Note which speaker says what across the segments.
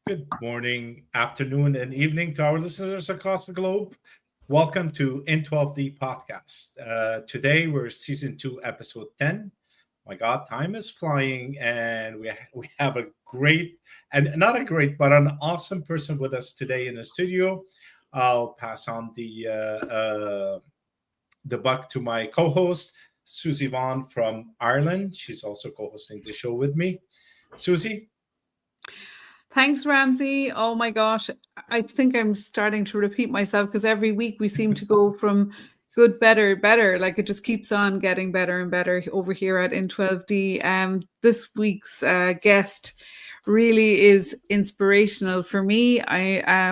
Speaker 1: Good morning, afternoon, and evening to our listeners across the globe. Welcome to N12D podcast. Today we're season 2, episode 10. My God, time is flying, and we have a great and not a great, but an awesome person with us today in the studio. I'll pass on the buck to my co-host, Susie Vaughn from Ireland. She's also co-hosting the show with me. Susie.
Speaker 2: Thanks, Ramsey. Oh my gosh. I think I'm starting to repeat myself because every week we seem to go from good, better, better. Like it just keeps on getting better and better over here at N12D. This week's guest really is inspirational for me.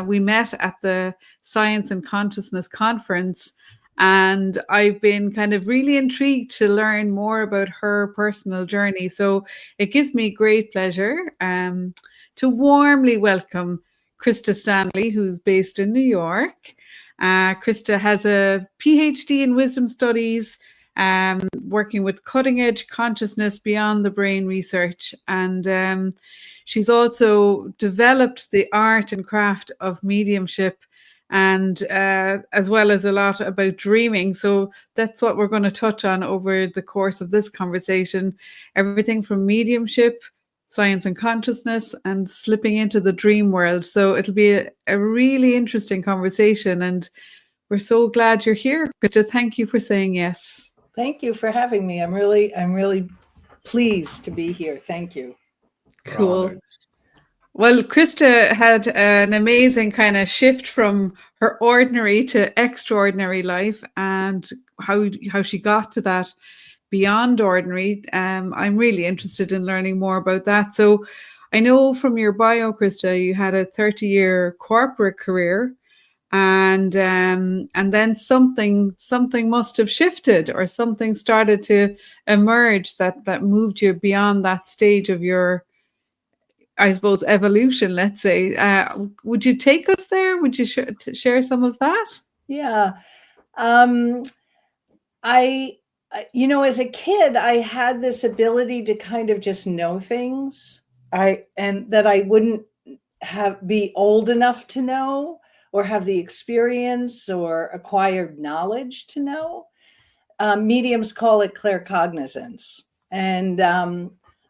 Speaker 2: We met at the Science and Consciousness Conference, and I've been kind of really intrigued to learn more about her personal journey. So it gives me great pleasure to warmly welcome Krista Stanley, who's based in New York. Krista has a Ph.D. in wisdom studies, working with cutting-edge consciousness beyond the brain research. And she's also developed the art and craft of mediumship, and as well as a lot about dreaming. So that's what we're going to touch on over the course of this conversation. Everything from mediumship, science and consciousness, and slipping into the dream world. So it'll be a really interesting conversation, and we're so glad you're here, Krista. Thank you for saying yes.
Speaker 3: Thank you for having me. I'm really pleased to be here. Thank you.
Speaker 2: Cool. Well, Krista had an amazing kind of shift from her ordinary to extraordinary life, and how she got to that beyond ordinary. I'm really interested in learning more about that. So I know from your bio, Krista, you had a 30-year corporate career, and then something must have shifted, or something started to emerge that moved you beyond that stage of your, I suppose, evolution, let's say. Would you take us there? Would you share some of that?
Speaker 3: Yeah. As a kid, I had this ability to kind of just know things, and that I wouldn't be old enough to know, or have the experience or acquired knowledge to know. Mediums call it claircognizance. And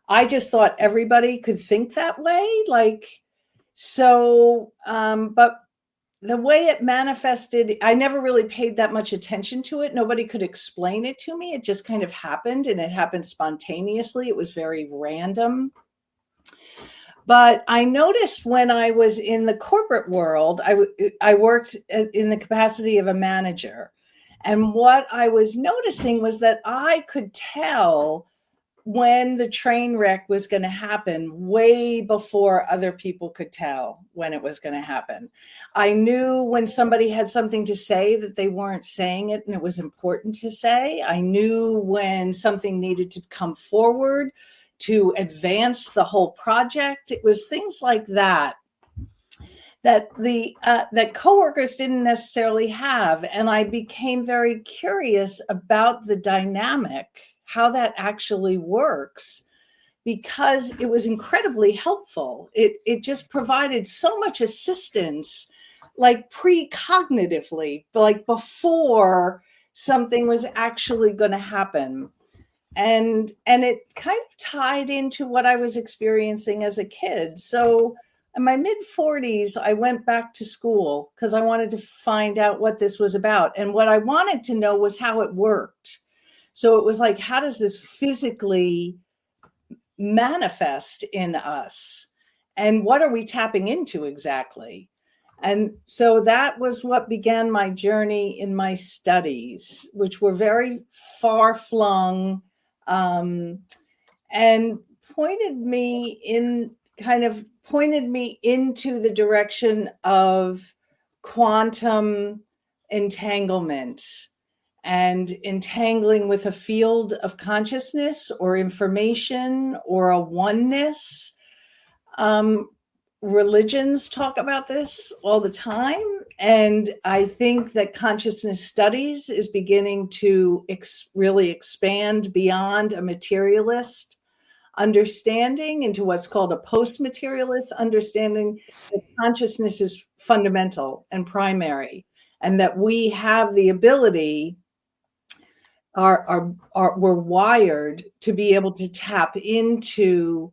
Speaker 3: I just thought everybody could think that way. But the way it manifested, I never really paid that much attention to it. Nobody could explain it to me. It just kind of happened, and it happened spontaneously. It was very random. But I noticed when I was in the corporate world, I worked in the capacity of a manager. And what I was noticing was that I could tell when the train wreck was going to happen way before other people could tell when it was going to happen. I knew when somebody had something to say that they weren't saying it and it was important to say. I knew when something needed to come forward to advance the whole project. It was things like that that coworkers didn't necessarily have. And I became very curious about the dynamic, how that actually works, because it was incredibly helpful. It just provided so much assistance, like precognitively, like before something was actually going to happen. And it kind of tied into what I was experiencing as a kid. So in my mid-40s, I went back to school because I wanted to find out what this was about. And what I wanted to know was how it worked. So it was like, how does this physically manifest in us? And what are we tapping into exactly? And so that was what began my journey in my studies, which were very far-flung, and pointed me into the direction of quantum entanglement and entangling with a field of consciousness or information or a oneness. Religions talk about this all the time. And I think that consciousness studies is beginning to really expand beyond a materialist understanding, into what's called a post-materialist understanding that consciousness is fundamental and primary, and that we have the ability, we're wired to be able to tap into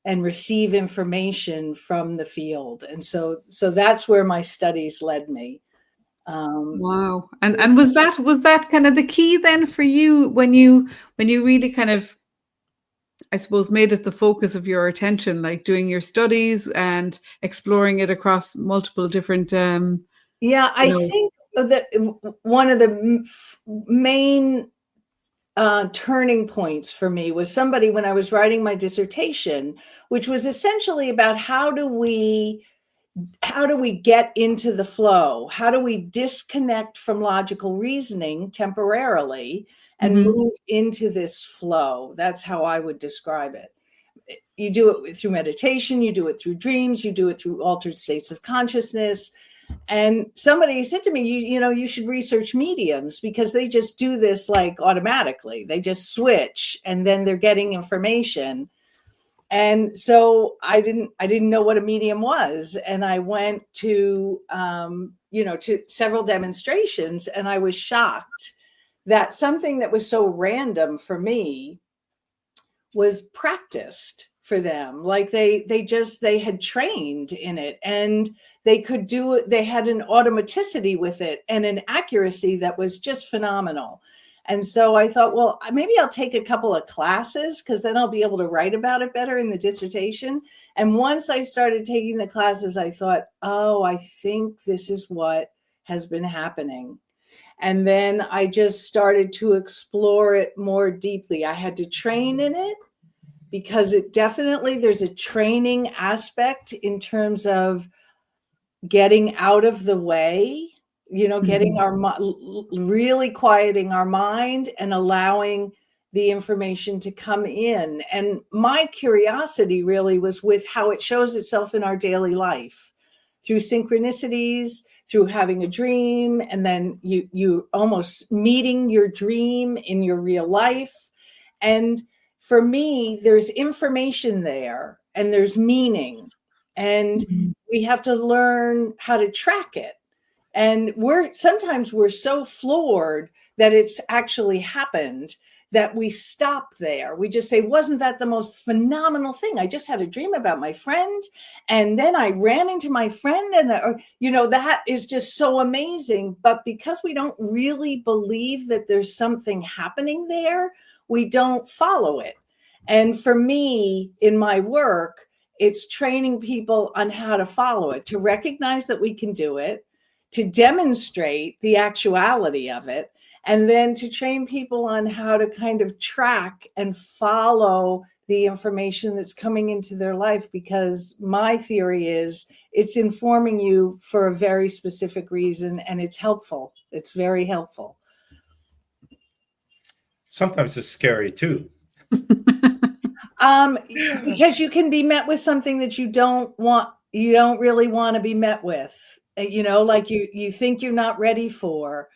Speaker 3: and receive information from the field. And so that's where my studies led me.
Speaker 2: Wow. And was that kind of the key then for you when you really kind of, I suppose, made it the focus of your attention, like doing your studies and exploring it across multiple different
Speaker 3: I think that one of the main turning points for me was somebody, when I was writing my dissertation, which was essentially about how do we get into the flow? How do we disconnect from logical reasoning temporarily and move into this flow? That's how I would describe it. You do it through meditation, you do it through dreams, you do it through altered states of consciousness. And somebody said to me, you should research mediums, because they just do this like automatically. They just switch and then they're getting information. And so I didn't know what a medium was. And I went to, to several demonstrations, and I was shocked that something that was so random for me was practiced for them. Like they had trained in it, and they could do it. They had an automaticity with it and an accuracy that was just phenomenal. And so I thought, well, maybe I'll take a couple of classes, because then I'll be able to write about it better in the dissertation. And once I started taking the classes, I thought, oh, I think this is what has been happening. And then I just started to explore it more deeply. I had to train in it, because there's a training aspect in terms of getting out of the way, getting really quieting our mind and allowing the information to come in. And my curiosity really was with how it shows itself in our daily life, through synchronicities, through having a dream, and then you almost meeting your dream in your real life. And for me, there's information there, and there's meaning, and we have to learn how to track it. And sometimes we're so floored that it's actually happened that we stop there. We just say, wasn't that the most phenomenal thing? I just had a dream about my friend, and then I ran into my friend, and that is just so amazing. But because we don't really believe that there's something happening there, we don't follow it. And for me, in my work, it's training people on how to follow it, to recognize that we can do it, to demonstrate the actuality of it, and then to train people on how to kind of track and follow the information that's coming into their life. Because my theory is it's informing you for a very specific reason, and it's helpful. It's very helpful.
Speaker 1: Sometimes it's scary too.
Speaker 3: Because you can be met with something that you don't really want to be met with, like you think you're not ready for.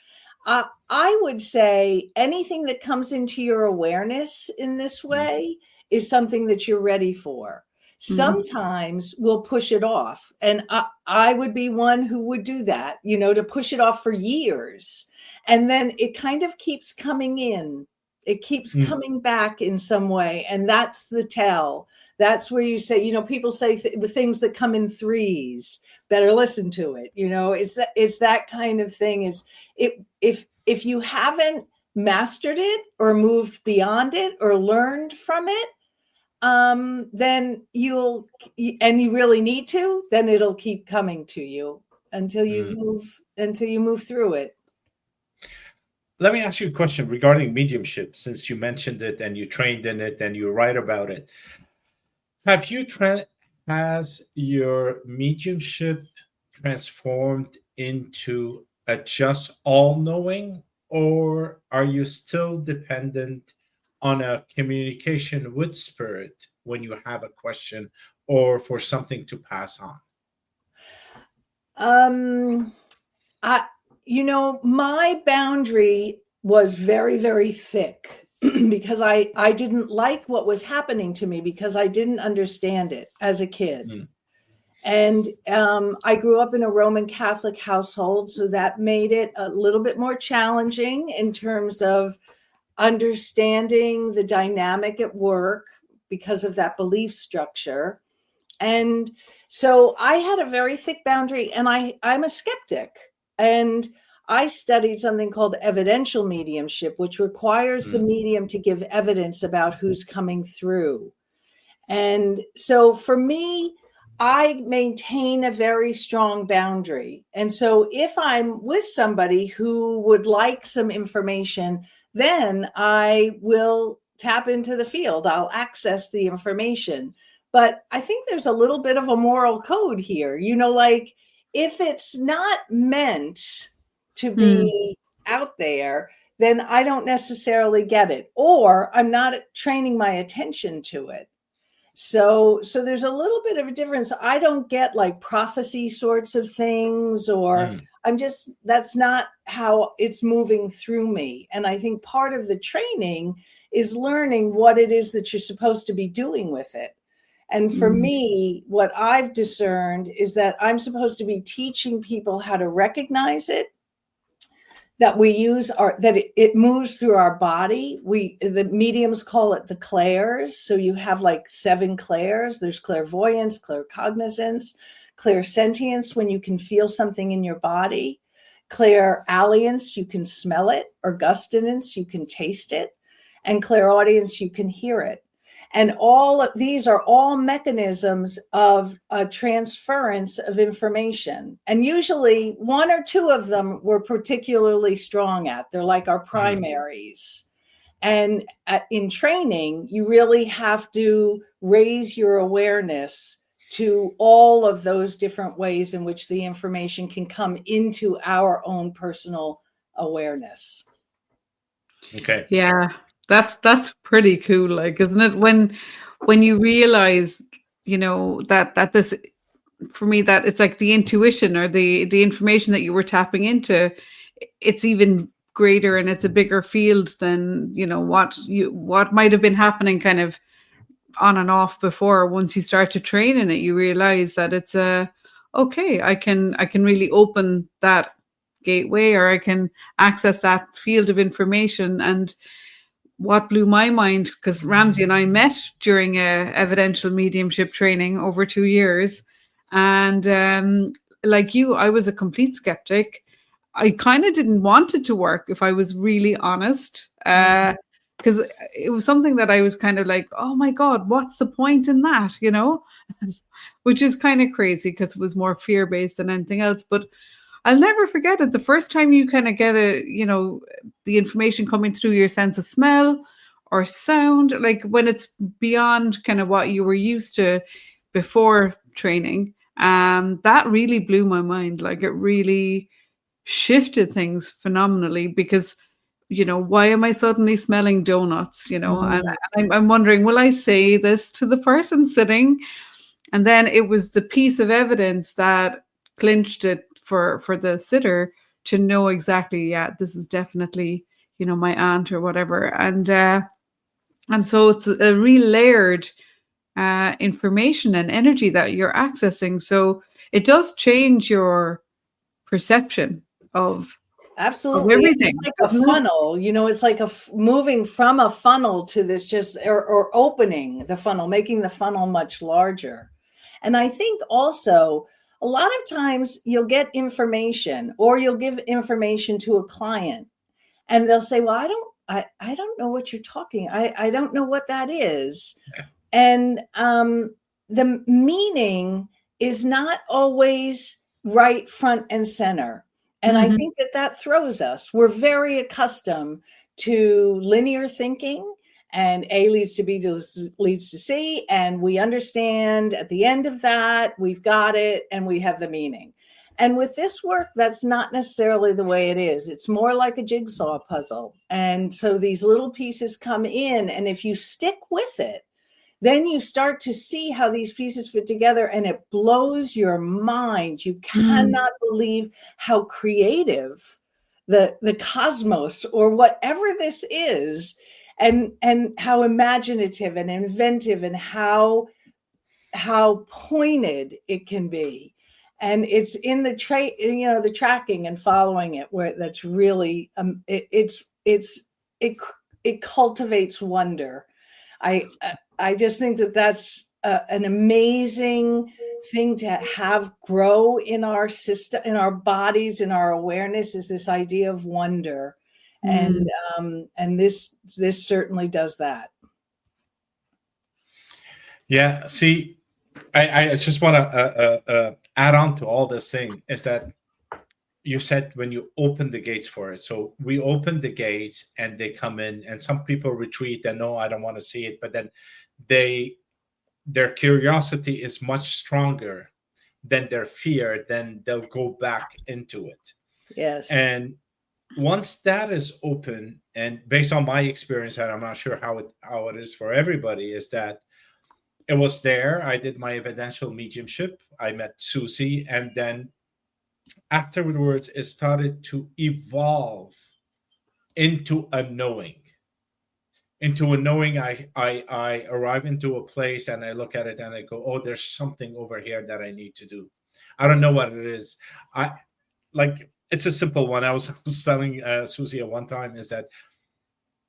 Speaker 3: I would say anything that comes into your awareness in this way is something that you're ready for. Sometimes we'll push it off. And I would be one who would do that, to push it off for years. And then it kind of keeps coming in. It keeps coming back in some way. And that's the tell. That's where you say, people say things that come in threes, better listen to it. It's that kind of thing. If you haven't mastered it or moved beyond it or learned from it, then you really need to, then it'll keep coming to you until you move through it.
Speaker 1: Let me ask you a question regarding mediumship, since you mentioned it and you trained in it and you write about it. Has your mediumship transformed into a just all-knowing, or are you still dependent on a communication with spirit when you have a question or for something to pass on?
Speaker 3: My boundary was very, very thick because I didn't like what was happening to me because I didn't understand it as a kid.
Speaker 1: Mm.
Speaker 3: And I grew up in a Roman Catholic household, so that made it a little bit more challenging in terms of understanding the dynamic at work because of that belief structure. And so I had a very thick boundary, and I'm a skeptic. And I studied something called evidential mediumship, which requires the medium to give evidence about who's coming through. And so for me, I maintain a very strong boundary. And so if I'm with somebody who would like some information, then I will tap into the field. I'll access the information. But I think there's a little bit of a moral code here. Like if it's not meant to be out there, then I don't necessarily get it, or I'm not training my attention to it. So there's a little bit of a difference. I don't get like prophecy sorts of things, or that's not how it's moving through me. And I think part of the training is learning what it is that you're supposed to be doing with it. And for me, what I've discerned is that I'm supposed to be teaching people how to recognize it, that it moves through our body. The mediums call it the clairs. So you have like 7 clairs. There's clairvoyance, claircognizance, clairsentience, when you can feel something in your body, clairalliance, you can smell it, or gustinance, you can taste it, and clairaudience, you can hear it. And all of these are all mechanisms of transference of information. And usually 1 or 2 of them we're particularly strong at. They're like our primaries. And in training, you really have to raise your awareness to all of those different ways in which the information can come into our own personal awareness.
Speaker 1: Okay.
Speaker 2: Yeah. That's pretty cool, like, isn't it? When you realize, that this, for me, that it's like the intuition or the information that you were tapping into, it's even greater and it's a bigger field than what might have been happening kind of on and off before. Once you start to train in it, you realize that it's okay, I can really open that gateway, or I can access that field of information. And what blew my mind, because Ramsey and I met during a evidential mediumship training over 2 years, and like you, I was a complete skeptic. I kind of didn't want it to work, if I was really honest, because it was something that I was kind of like, oh my God, what's the point in that, which is kind of crazy because it was more fear-based than anything else. But I'll never forget it. The first time you kind of get the information coming through your sense of smell or sound, like when it's beyond kind of what you were used to before training, that really blew my mind. Like, it really shifted things phenomenally, because, why am I suddenly smelling donuts, and I'm wondering, will I say this to the person sitting? And then it was the piece of evidence that clinched it for the sitter to know exactly, this is definitely, my aunt or whatever. And so it's a real layered information and energy that you're accessing. So it does change your perception of
Speaker 3: absolutely
Speaker 2: everything.
Speaker 3: It's like a funnel, it's like moving from a funnel to this, just or opening the funnel, making the funnel much larger. And I think also, a lot of times you'll get information, or you'll give information to a client, and they'll say, well, I don't know what you're talking. I don't know what that is. Yeah. And the meaning is not always right front and center. And I think that throws us. We're very accustomed to linear thinking, and A leads to B leads to C. And we understand at the end of that, we've got it, and we have the meaning. And with this work, that's not necessarily the way it is. It's more like a jigsaw puzzle. And so these little pieces come in, and if you stick with it, then you start to see how these pieces fit together, and it blows your mind. You cannot believe how creative the cosmos, or whatever this is. and how imaginative and inventive and how pointed it can be. And it's in the the tracking and following it where that's really it cultivates wonder. I just think that that's an amazing thing to have grow in our system, in our bodies, in our awareness, is this idea of wonder. And this certainly does that.
Speaker 1: Yeah. See, I just want to add on to all this thing is that you said when you open the gates for it. So we open the gates and they come in, and some people retreat and no, I don't want to see it. But then their curiosity is much stronger than their fear. Then they'll go back into it.
Speaker 3: Yes.
Speaker 1: And once that is open, and based on my experience, and I'm not sure how it is for everybody, is that it was there. I did my evidential mediumship. I met Susie, and then afterwards, it started to evolve into a knowing. I arrive into a place and I look at it and I go, oh, there's something over here that I need to do. I don't know what it is. It's a simple one. I was telling Susie at one time is that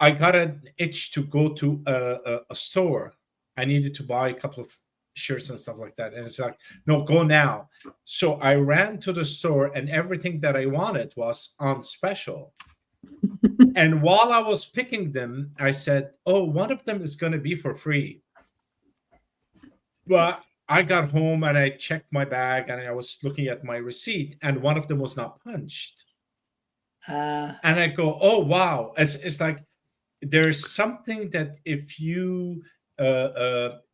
Speaker 1: I got an itch to go to a store. I needed to buy a couple of shirts and stuff like that. And it's like, no, go now. So I ran to the store and everything that I wanted was on special. And while I was picking them, I said, oh, one of them is going to be for free. But I got home and I checked my bag and I was looking at my receipt and one of them was not punched. And I go, oh, wow. It's like there's something that if you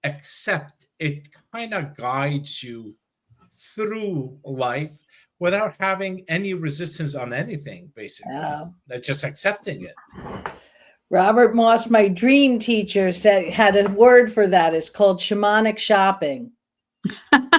Speaker 1: accept, it kind of guides you through life without having any resistance on anything, basically. Just accepting it.
Speaker 3: Robert Moss, my dream teacher, had a word for that. It's called shamanic shopping. And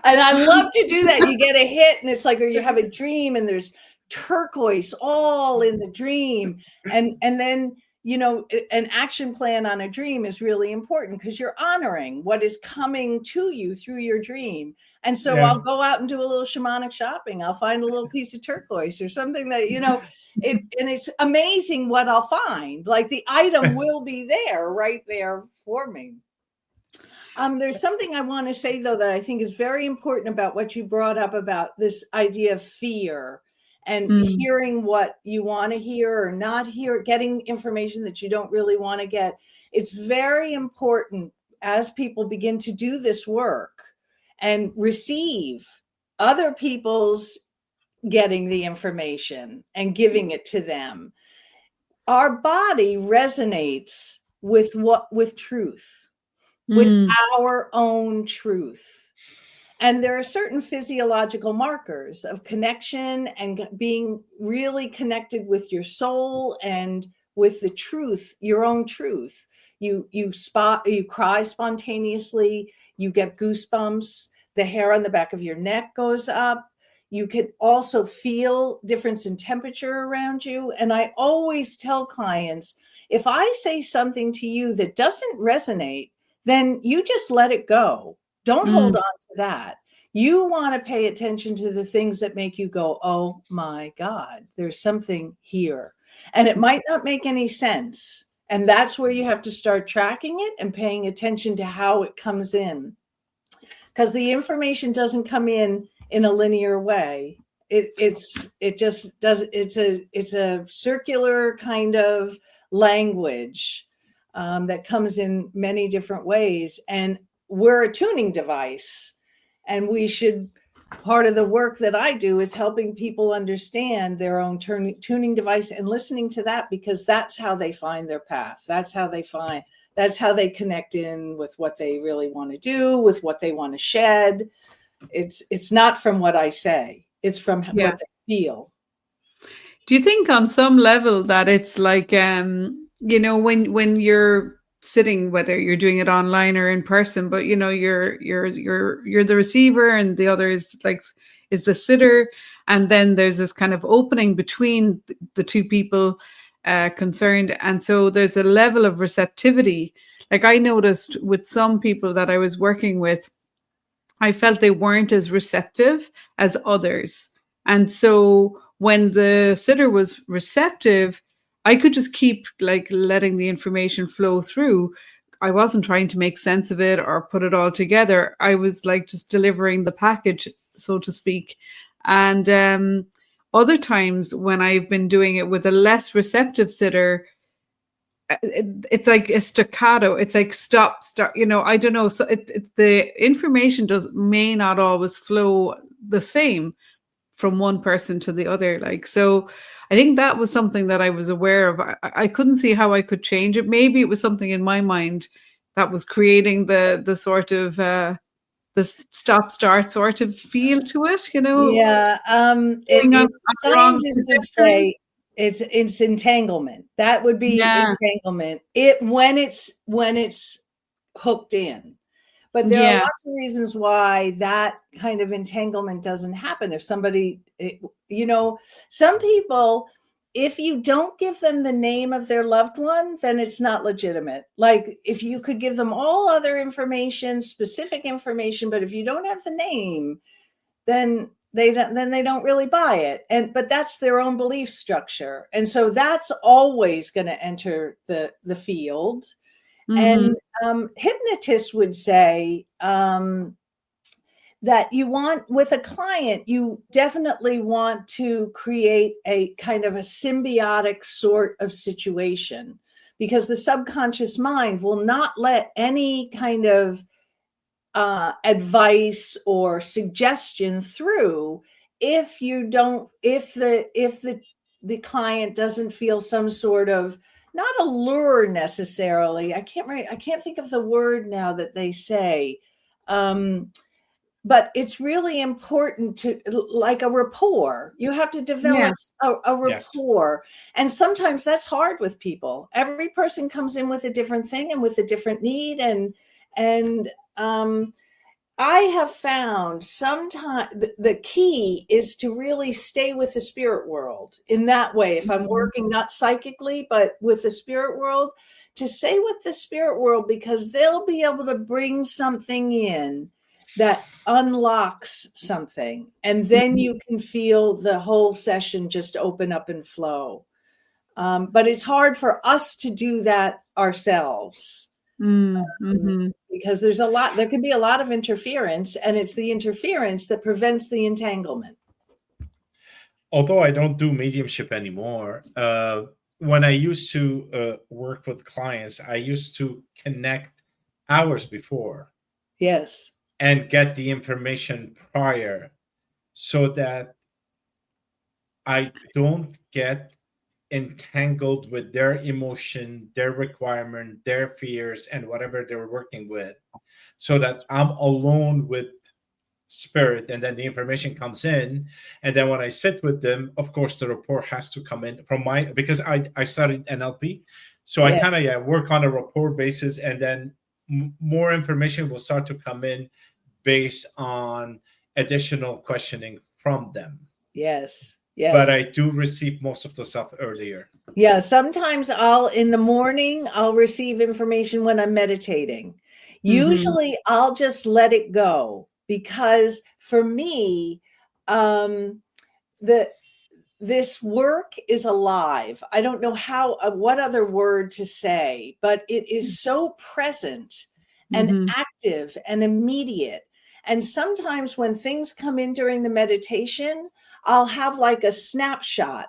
Speaker 3: I love to do that. You get a hit and it's like, or you have a dream and there's turquoise all in the dream. And then, an action plan on a dream is really important because you're honoring what is coming to you through your dream. And so I'll go out and do a little shamanic shopping. I'll find a little piece of turquoise or something that, and it's amazing what I'll find. Like the item will be there, right there for me. There's something I want to say, though, that I think is very important about what you brought up about this idea of fear. And hearing what you want to hear or not hear, getting information that you don't really want to get. It's very important as people begin to do this work and receive other people's getting the information and giving it to them. Our body resonates with truth, with our own truth. And there are certain physiological markers of connection and being really connected with your soul and with the truth, your own truth. You cry spontaneously, you get goosebumps, the hair on the back of your neck goes up. You can also feel difference in temperature around you. And I always tell clients, if I say something to you that doesn't resonate, then you just let it go. Don't hold on to that. You want to pay attention to the things that make you go, oh my God, there's something here. And it might not make any sense. And that's where you have to start tracking it and paying attention to how it comes in. Because the information doesn't come in a linear way. It's a circular kind of language that comes in many different ways. And we're a tuning device, and part of the work that I do is helping people understand their own tuning device and listening to that, because that's how they find their path. That's how they connect in with what they really want to do, with what they want to shed. It's not from what I say, it's from what they feel.
Speaker 2: Do you think on some level that it's like, when you're sitting, whether you're doing it online or in person, but you're the receiver and the other is the sitter, and then there's this kind of opening between the two people, concerned. And so there's a level of receptivity. Like I noticed with some people that I was working with, I felt they weren't as receptive as others. And so when the sitter was receptive, I could just keep like letting the information flow through. I wasn't trying to make sense of it or put it all together. I was like just delivering the package, so to speak. And other times when I've been doing it with a less receptive sitter, it's like a staccato. It's like stop, start. I don't know. So the information may not always flow the same from one person to the other. Like, so I think that was something that I was aware of. I couldn't see how I could change it. Maybe it was something in my mind that was creating the sort of the stop-start sort of feel to it.
Speaker 3: Yeah. Scientists would say it's entanglement. That would be entanglement. When it's hooked in. But there are lots of reasons why that kind of entanglement doesn't happen. If somebody, some people, if you don't give them the name of their loved one, then it's not legitimate. Like if you could give them all other information, specific information, but if you don't have the name, then they don't really buy it. But that's their own belief structure. And so that's always going to enter the field. Mm-hmm. And hypnotists would say that you want, with a client, you definitely want to create a kind of a symbiotic sort of situation, because the subconscious mind will not let any kind of advice or suggestion through if the client doesn't feel some sort of, not a lure necessarily. I can't think of the word now that they say. But it's really important to, like a rapport. You have to develop a rapport. Yes. And sometimes that's hard with people. Every person comes in with a different thing and with a different need. And I have found sometimes the key is to really stay with the spirit world in that way. If I'm working not psychically, but with the spirit world, to stay with the spirit world, because they'll be able to bring something in that unlocks something. And then you can feel the whole session just open up and flow. But it's hard for us to do that ourselves. Mm-hmm. Because there can be a lot of interference, and it's the interference that prevents the entanglement.
Speaker 1: Although I don't do mediumship anymore, when I used to work with clients, I used to connect hours before.
Speaker 3: Yes.
Speaker 1: And get the information prior, so that I don't get entangled with their emotion, their requirement, their fears, and whatever they're working with, so that I'm alone with spirit, and then the information comes in. And then when I sit with them, of course the rapport has to come in from because I studied NLP, so I kind of work on a rapport basis, and then more information will start to come in based on additional questioning from them.
Speaker 3: Yes.
Speaker 1: But I do receive most of the stuff earlier.
Speaker 3: Yeah. Sometimes in the morning, I'll receive information when I'm meditating. Usually I'll just let it go, because for me, this work is alive. I don't know what other word to say, but it is so present and active and immediate. And sometimes when things come in during the meditation, I'll have like a snapshot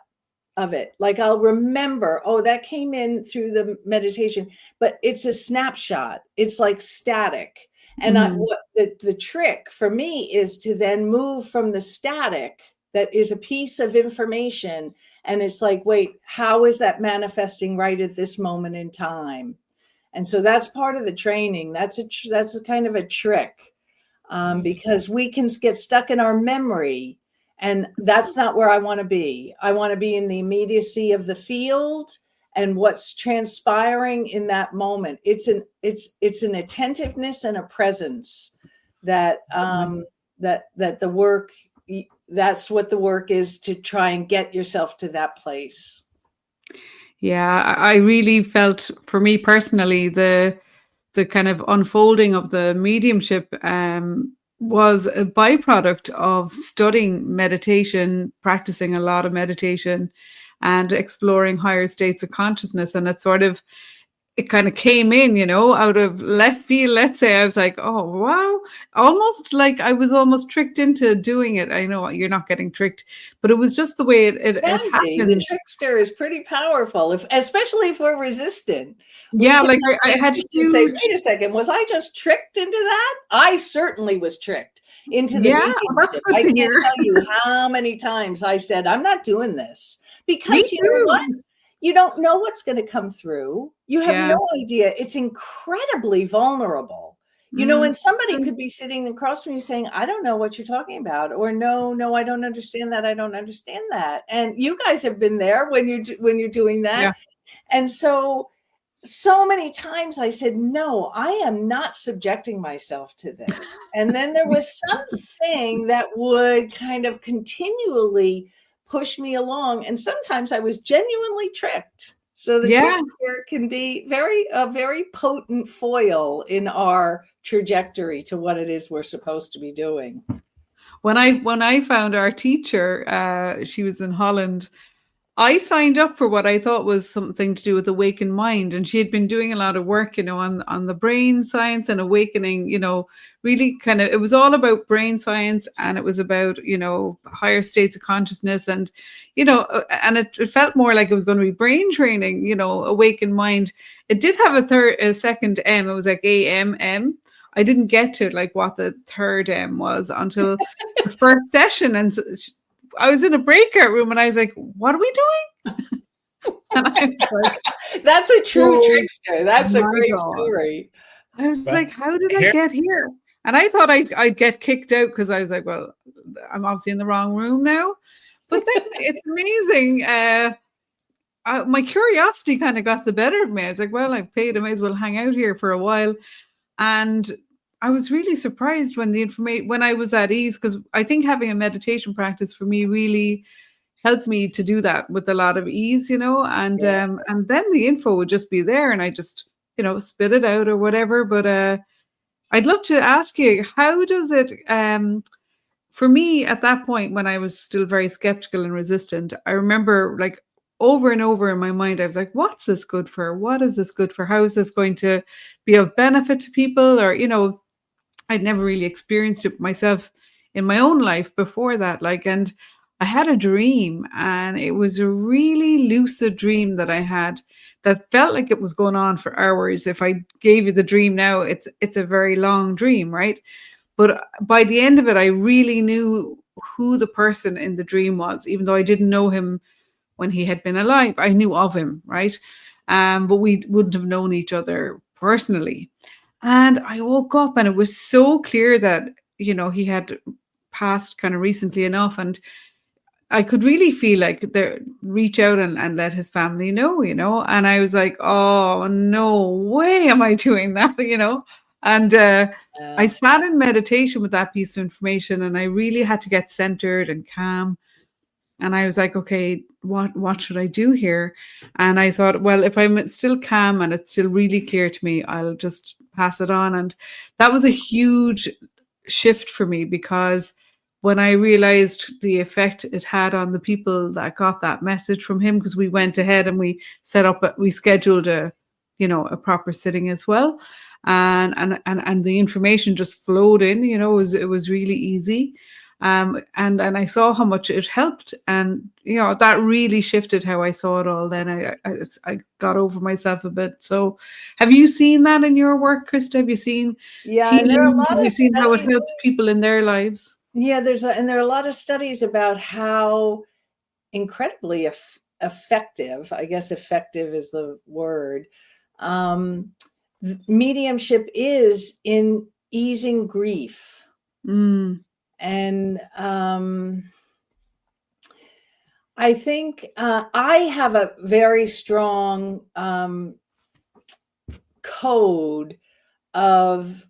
Speaker 3: of it. Like I'll remember, that came in through the meditation, but it's a snapshot. It's like static. And the trick for me is to then move from the static, that is a piece of information, and it's like, wait, how is that manifesting right at this moment in time? And so that's part of the training. That's a kind of a trick. Because we can get stuck in our memory, and that's not where I want to be. I want to be in the immediacy of the field and what's transpiring in that moment. It's an attentiveness and a presence that the work. That's what the work is, to try and get yourself to that place.
Speaker 2: Yeah, I really felt, for me personally, the kind of unfolding of the mediumship was a byproduct of studying meditation, practicing a lot of meditation, and exploring higher states of consciousness. And it kind of came in, out of left field, let's say. I was like, oh, wow. Almost like I was almost tricked into doing it. I know you're not getting tricked, but it was just the way it happened.
Speaker 3: The trickster is pretty powerful, especially if we're resistant.
Speaker 2: Yeah, like I had
Speaker 3: to say, wait a second, was I just tricked into that? I certainly was tricked into the mediumship.
Speaker 2: I
Speaker 3: can't tell you how many times I said, I'm not doing this. Because you know what? You don't know what's going to come through. You have no idea. It's incredibly vulnerable. And somebody could be sitting across from you saying, I don't know what you're talking about, or no, I don't understand that. I don't understand that. And you guys have been there when you're doing that. Yeah. And so many times I said, no, I am not subjecting myself to this. And then there was something that would kind of continually push me along. And sometimes I was genuinely tricked. So the trickster can be a very potent foil in our trajectory to what it is we're supposed to be doing.
Speaker 2: When I found our teacher, she was in Holland, I signed up for what I thought was something to do with awakened mind. And she had been doing a lot of work, on the brain science and awakening, really kind of, it was all about brain science, and it was about, higher states of consciousness, and, and it felt more like it was going to be brain training, awakened mind. It did have a second M. It was like AMM. I didn't get to like what the third M was until the first session. And I was in a breakout room and I was like, what are we doing? And I was like,
Speaker 3: that's a true trickster. That's a great story.
Speaker 2: I was like, how did I get here? And I thought I'd get kicked out because I was like, well, I'm obviously in the wrong room now. But then it's amazing. My curiosity kind of got the better of me. I was like, well, I've paid. I might as well hang out here for a while. And I was really surprised when I was at ease, because I think having a meditation practice for me really helped me to do that with a lot of ease, and then the info would just be there and I just, spit it out or whatever. But I'd love to ask you, how does it, for me at that point when I was still very skeptical and resistant, I remember like over and over in my mind, I was like, what's this good for? What is this good for? How is this going to be of benefit to people? Or, I'd never really experienced it myself in my own life before that. And I had a dream, and it was a really lucid dream that I had that felt like it was going on for hours. If I gave you the dream now, it's a very long dream, right? But by the end of it, I really knew who the person in the dream was, even though I didn't know him when he had been alive. I knew of him, right? But we wouldn't have known each other personally. And I woke up and it was so clear that, he had passed kind of recently enough. And I could really feel like reach out and let his family know, And I was like, oh, no way am I doing that, And I sat in meditation with that piece of information, and I really had to get centered and calm. And I was like, okay, what should I do here? And I thought, well, if I'm still calm and it's still really clear to me, I'll just pass it on. And that was a huge shift for me, because when I realized the effect it had on the people that got that message from him, because we went ahead and we scheduled a proper sitting as well. And the information just flowed in, it was really easy. And I saw how much it helped, and that really shifted how I saw it all. Then I got over myself a bit. So, have you seen that in your work, Krista? Have you seen?
Speaker 3: Yeah, and there are a lot
Speaker 2: have you seen how it helps people in their lives?
Speaker 3: Yeah, there are a lot of studies about how incredibly effective. I guess effective is the word. Mediumship is in easing grief. And I think I have a very strong code of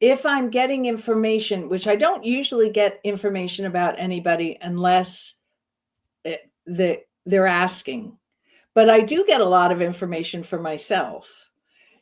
Speaker 3: if I'm getting information, which I don't usually get information about anybody unless they're asking. but I do get a lot of information for myself.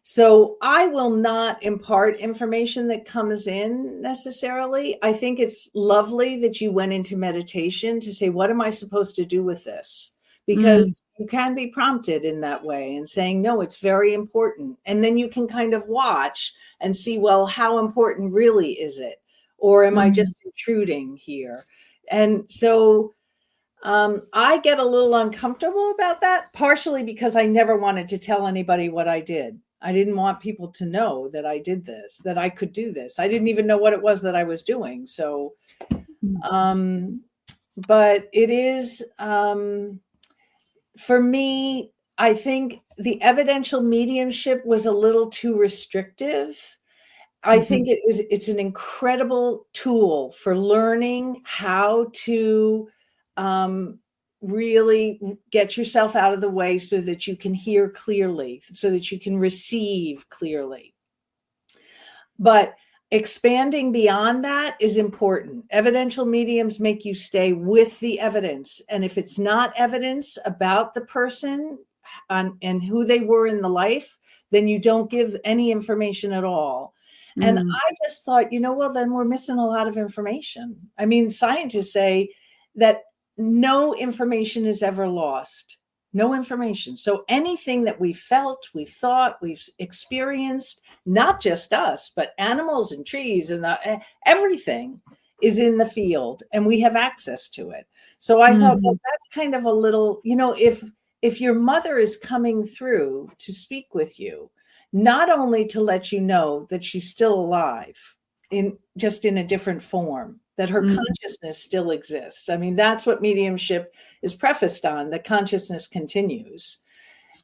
Speaker 3: So I will not impart information that comes in necessarily. I think it's lovely that you went into meditation to say, what am I supposed to do with this? Because you can be prompted in that way and saying, no, it's very important. And then you can kind of watch and see, well, how important really is it? Or am I just intruding here? And so I get a little uncomfortable about that, partially because I never wanted to tell anybody what I did. I didn't want people to know that I did this, that I could do this. I didn't even know what it was that I was doing. So, but it is, for me, I think the evidential mediumship was a little too restrictive. I think it's an incredible tool for learning how to really get yourself out of the way so that you can hear clearly, so that you can receive clearly. But expanding beyond that is important. Evidential mediums make you stay with the evidence. And if it's not evidence about the person and who they were in the life, then you don't give any information at all. And I just thought, well, then we're missing a lot of information. I mean, scientists say that no information is ever lost. No information. So anything that we felt, we thought, we've experienced, not just us, but animals and trees and everything is in the field and we have access to it. So I thought, well, that's kind of a little, if your mother is coming through to speak with you, not only to let you know that she's still alive, in a different form, that her consciousness still exists. I mean, that's what mediumship is prefaced on, that consciousness continues.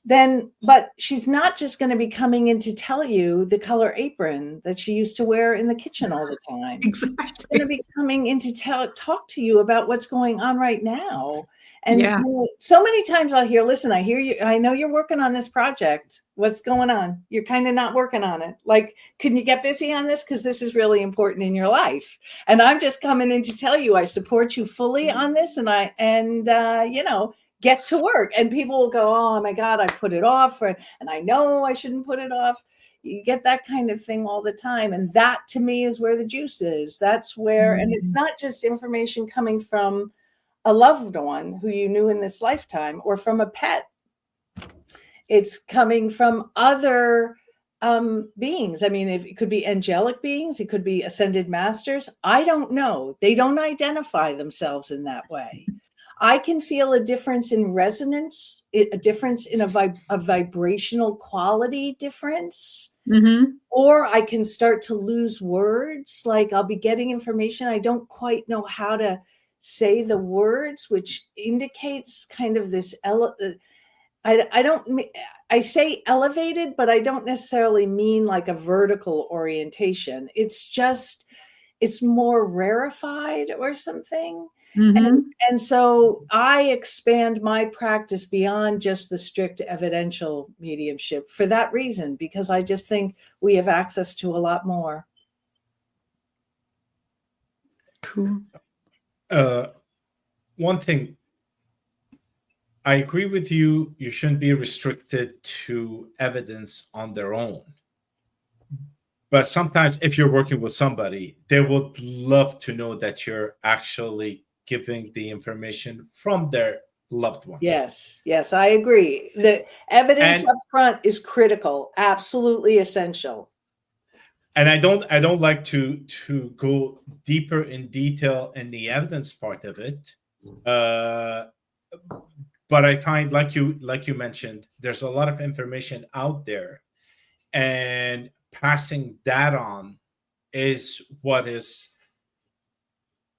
Speaker 3: But she's not just going to be coming in to tell you the color apron that she used to wear in the kitchen all the time.
Speaker 2: Exactly.
Speaker 3: She's going to be coming in to talk to you about what's going on right now. And so many times I'll hear, listen, I hear you. I know you're working on this project. What's going on? You're kind of not working on it. Like, can you get busy on this? Because this is really important in your life. And I'm just coming in to tell you, I support you fully on this. And get to work. And people will go, oh my God, I put it off. And I know I shouldn't put it off. You get that kind of thing all the time. And that to me is where the juice is. That's where, and it's not just information coming from a loved one who you knew in this lifetime or from a pet. It's coming from other beings. I mean, it could be angelic beings. It could be ascended masters. I don't know. They don't identify themselves in that way. I can feel a difference in resonance, a difference in a vibrational quality difference, or I can start to lose words. Like I'll be getting information. I don't quite know how to say the words, which indicates kind of this, I say elevated, but I don't necessarily mean like a vertical orientation. It's just, it's more rarefied or something. And so I expand my practice beyond just the strict evidential mediumship for that reason, because I just think we have access to a lot more.
Speaker 2: Cool.
Speaker 1: One thing, I agree with you. You shouldn't be restricted to evidence on their own. But sometimes if you're working with somebody, they would love to know that you're actually giving the information from their loved ones.
Speaker 3: Yes, I agree. The evidence up front is critical, absolutely essential.
Speaker 1: And I don't like to go deeper in detail in the evidence part of it. But I find, like you mentioned, there's a lot of information out there, and passing that on is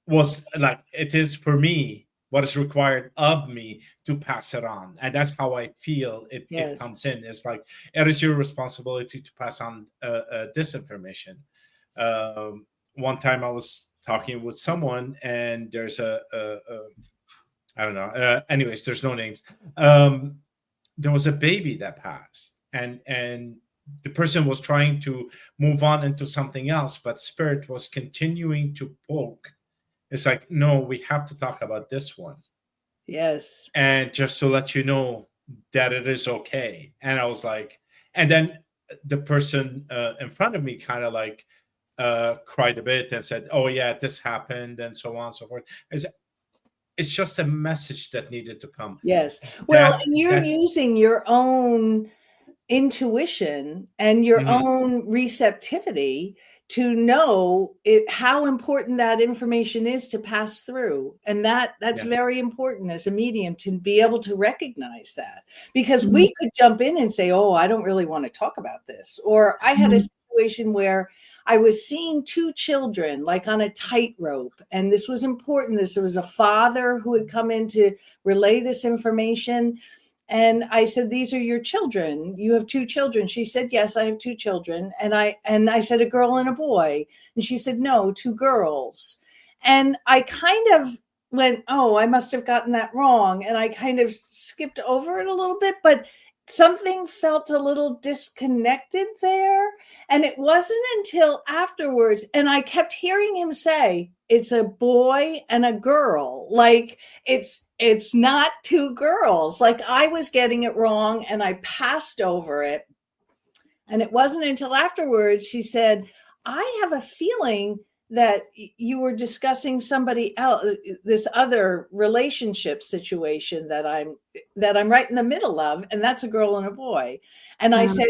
Speaker 1: was like, it is for me what is required of me to pass it on. And that's how I feel it comes in. It's like, it is your responsibility to pass on this information. One time I was talking with someone, and there's I don't know. Anyways, there's no names. There was a baby that passed, and the person was trying to move on into something else, but spirit was continuing to poke. It's like, no, we have to talk about this one.
Speaker 3: Yes.
Speaker 1: And just to let you know, that it is okay. And I was like, and then the person in front of me kind of like cried a bit and said, oh yeah, this happened, and so on and so forth. It's just a message that needed to come.
Speaker 3: Yes. Well,
Speaker 1: That
Speaker 3: and you're using your own intuition and your own receptivity to know how important that information is to pass through. And that's very important as a medium, to be able to recognize that, because we could jump in and say, oh, I don't really want to talk about this. Or I had a situation where I was seeing two children like on a tightrope, and this was important. This was a father who had come in to relay this information. And I said, these are your children. You have two children. She said, yes, I have two children. And I said, a girl and a boy. And she said, no, two girls. And I kind of went, oh, I must have gotten that wrong. And I kind of skipped over it a little bit, but something felt a little disconnected there. And it wasn't until afterwards, and I kept hearing him say, it's a boy and a girl. Like it's not two girls. Like I was getting it wrong and I passed over it. And it wasn't until afterwards she said, I have a feeling that you were discussing somebody else, this other relationship situation that I'm right in the middle of, and that's a girl and a boy. And I said,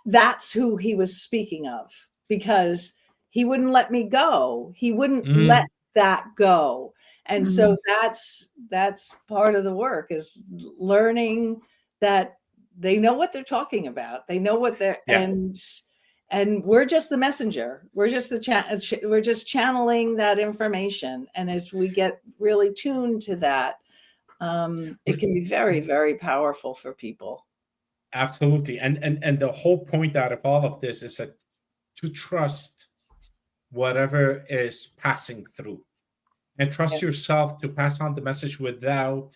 Speaker 3: that's who he was speaking of, because he wouldn't let me go. He wouldn't let that go. And so that's part of the work, is learning that they know what they're talking about. They know what they're, and we're just the messenger. We're just we're just channeling that information. And as we get really tuned to that, it can be very, very powerful for people.
Speaker 1: Absolutely. And the whole point out of all of this is that to trust whatever is passing through, and trust yourself to pass on the message without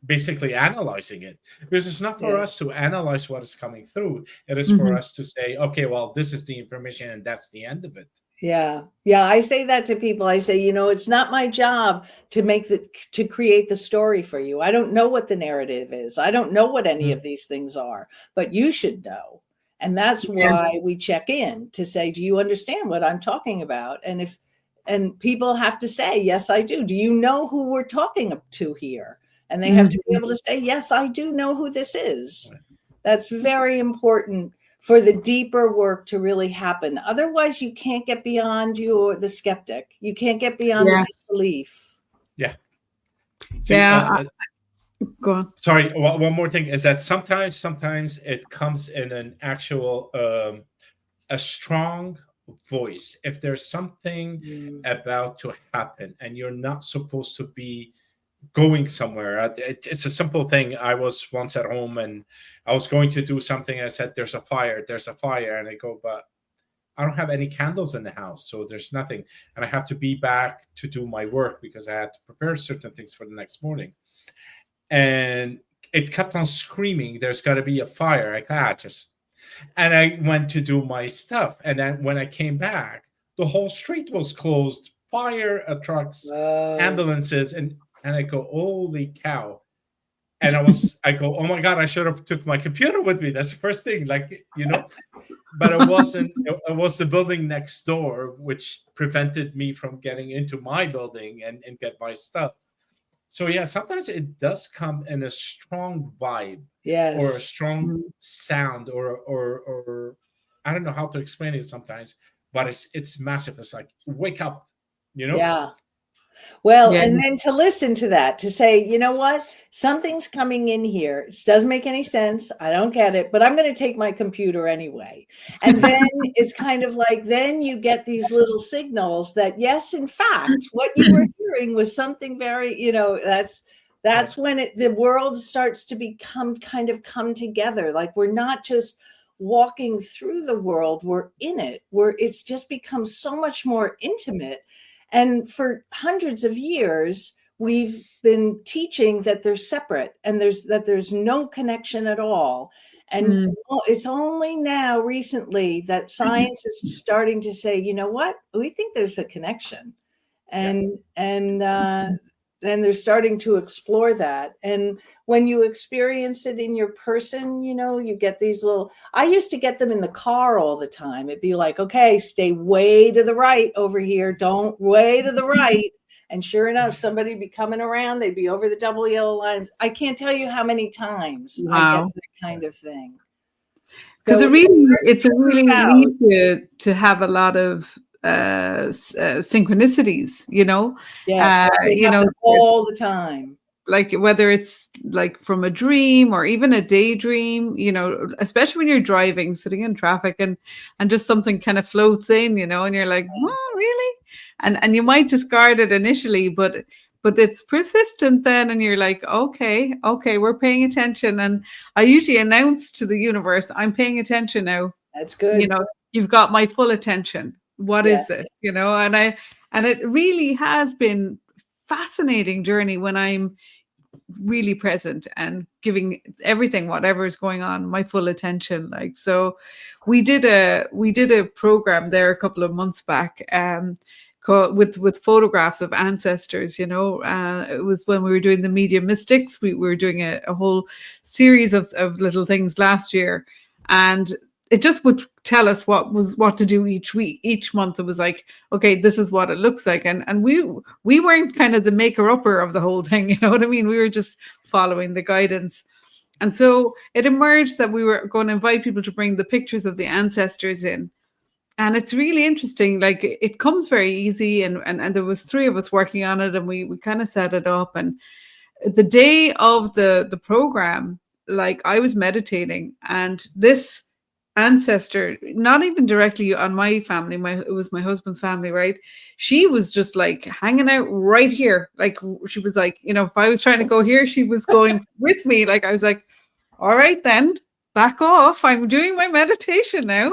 Speaker 1: basically analyzing it, because it's not for us to analyze what is coming through. It is for us to say, okay, well, this is the information and that's the end of it.
Speaker 3: Yeah. I say that to people. I say, it's not my job to create the story for you. I don't know what the narrative is. I don't know what any of these things are, but you should know. And that's why we check in to say, do you understand what I'm talking about? And people have to say, yes, I do. Do you know who we're talking to here? And they have to be able to say, yes, I do know who this is. That's very important for the deeper work to really happen. Otherwise, you can't get beyond the skeptic. You can't get beyond the disbelief.
Speaker 1: Yeah.
Speaker 2: Go on.
Speaker 1: Sorry, one more thing is that sometimes it comes in an actual, a strong voice. If there's something about to happen and you're not supposed to be going somewhere, it's a simple thing. I was once at home and I was going to do something. I said, there's a fire. And I go, but I don't have any candles in the house, so there's nothing. And I have to be back to do my work because I had to prepare certain things for the next morning. And it kept on screaming, there's got to be a fire. And I went to do my stuff. And then when I came back, the whole street was closed, fire trucks, ambulances. And I go, holy cow. And I go, oh my God, I should have took my computer with me. That's the first thing, but it wasn't, it was the building next door, which prevented me from getting into my building and get my stuff. So yeah, sometimes it does come in a strong vibe, or a strong sound, or I don't know how to explain it sometimes, but it's massive. It's like, wake up,
Speaker 3: Yeah. Well, and then to listen to that, to say, you know what, something's coming in here. It doesn't make any sense. I don't get it, but I'm going to take my computer anyway. And then it's kind of like, then you get these little signals that, yes, in fact, what you were hearing was something very, that's when the world starts to come together. Like we're not just walking through the world, we're in it, it's just become so much more intimate. And for hundreds of years, we've been teaching that they're separate and there's no connection at all. And it's only now recently that science is starting to say, you know what, we think there's a connection. And they're starting to explore that. And when you experience it in your person, you get these little, I used to get them in the car all the time. It'd be like, okay, stay way to the right over here. Don't way to the right. And sure enough, somebody be coming around. They'd be over the double yellow line. I can't tell you how many times I get that kind of thing.
Speaker 2: Because
Speaker 3: So
Speaker 2: it's a really need to have a lot of synchronicities,
Speaker 3: Yes, all the time.
Speaker 2: Like whether it's like from a dream or even a daydream, especially when you're driving, sitting in traffic and just something kind of floats in, and you're like, oh, really? And you might discard it initially, but it's persistent then, and you're like, okay, we're paying attention. And I usually announce to the universe, I'm paying attention now.
Speaker 3: That's good.
Speaker 2: You've got my full attention. What is this? And it really has been fascinating journey when I'm really present and giving everything, whatever is going on, my full attention. Like, so we did a program there a couple of months back, with photographs of ancestors. It was when we were doing the mediumistics. We were doing a whole series of little things last year, and it just would tell us what to do each month. It was like, okay, this is what it looks like. And we weren't kind of the maker-upper of the whole thing, you know what I mean? We were just following the guidance. And so it emerged that we were going to invite people to bring the pictures of the ancestors in. And it's really interesting. Like, it comes very easy. And there was 3 of us working on it, and we kind of set it up. And the day of the program, like, I was meditating, and this ancestor, not even directly on my family, it was my husband's family, right? She was just like hanging out right here. Like, she was like, if I was trying to go here, she was going with me. Like, I was like, all right, then back off. I'm doing my meditation now.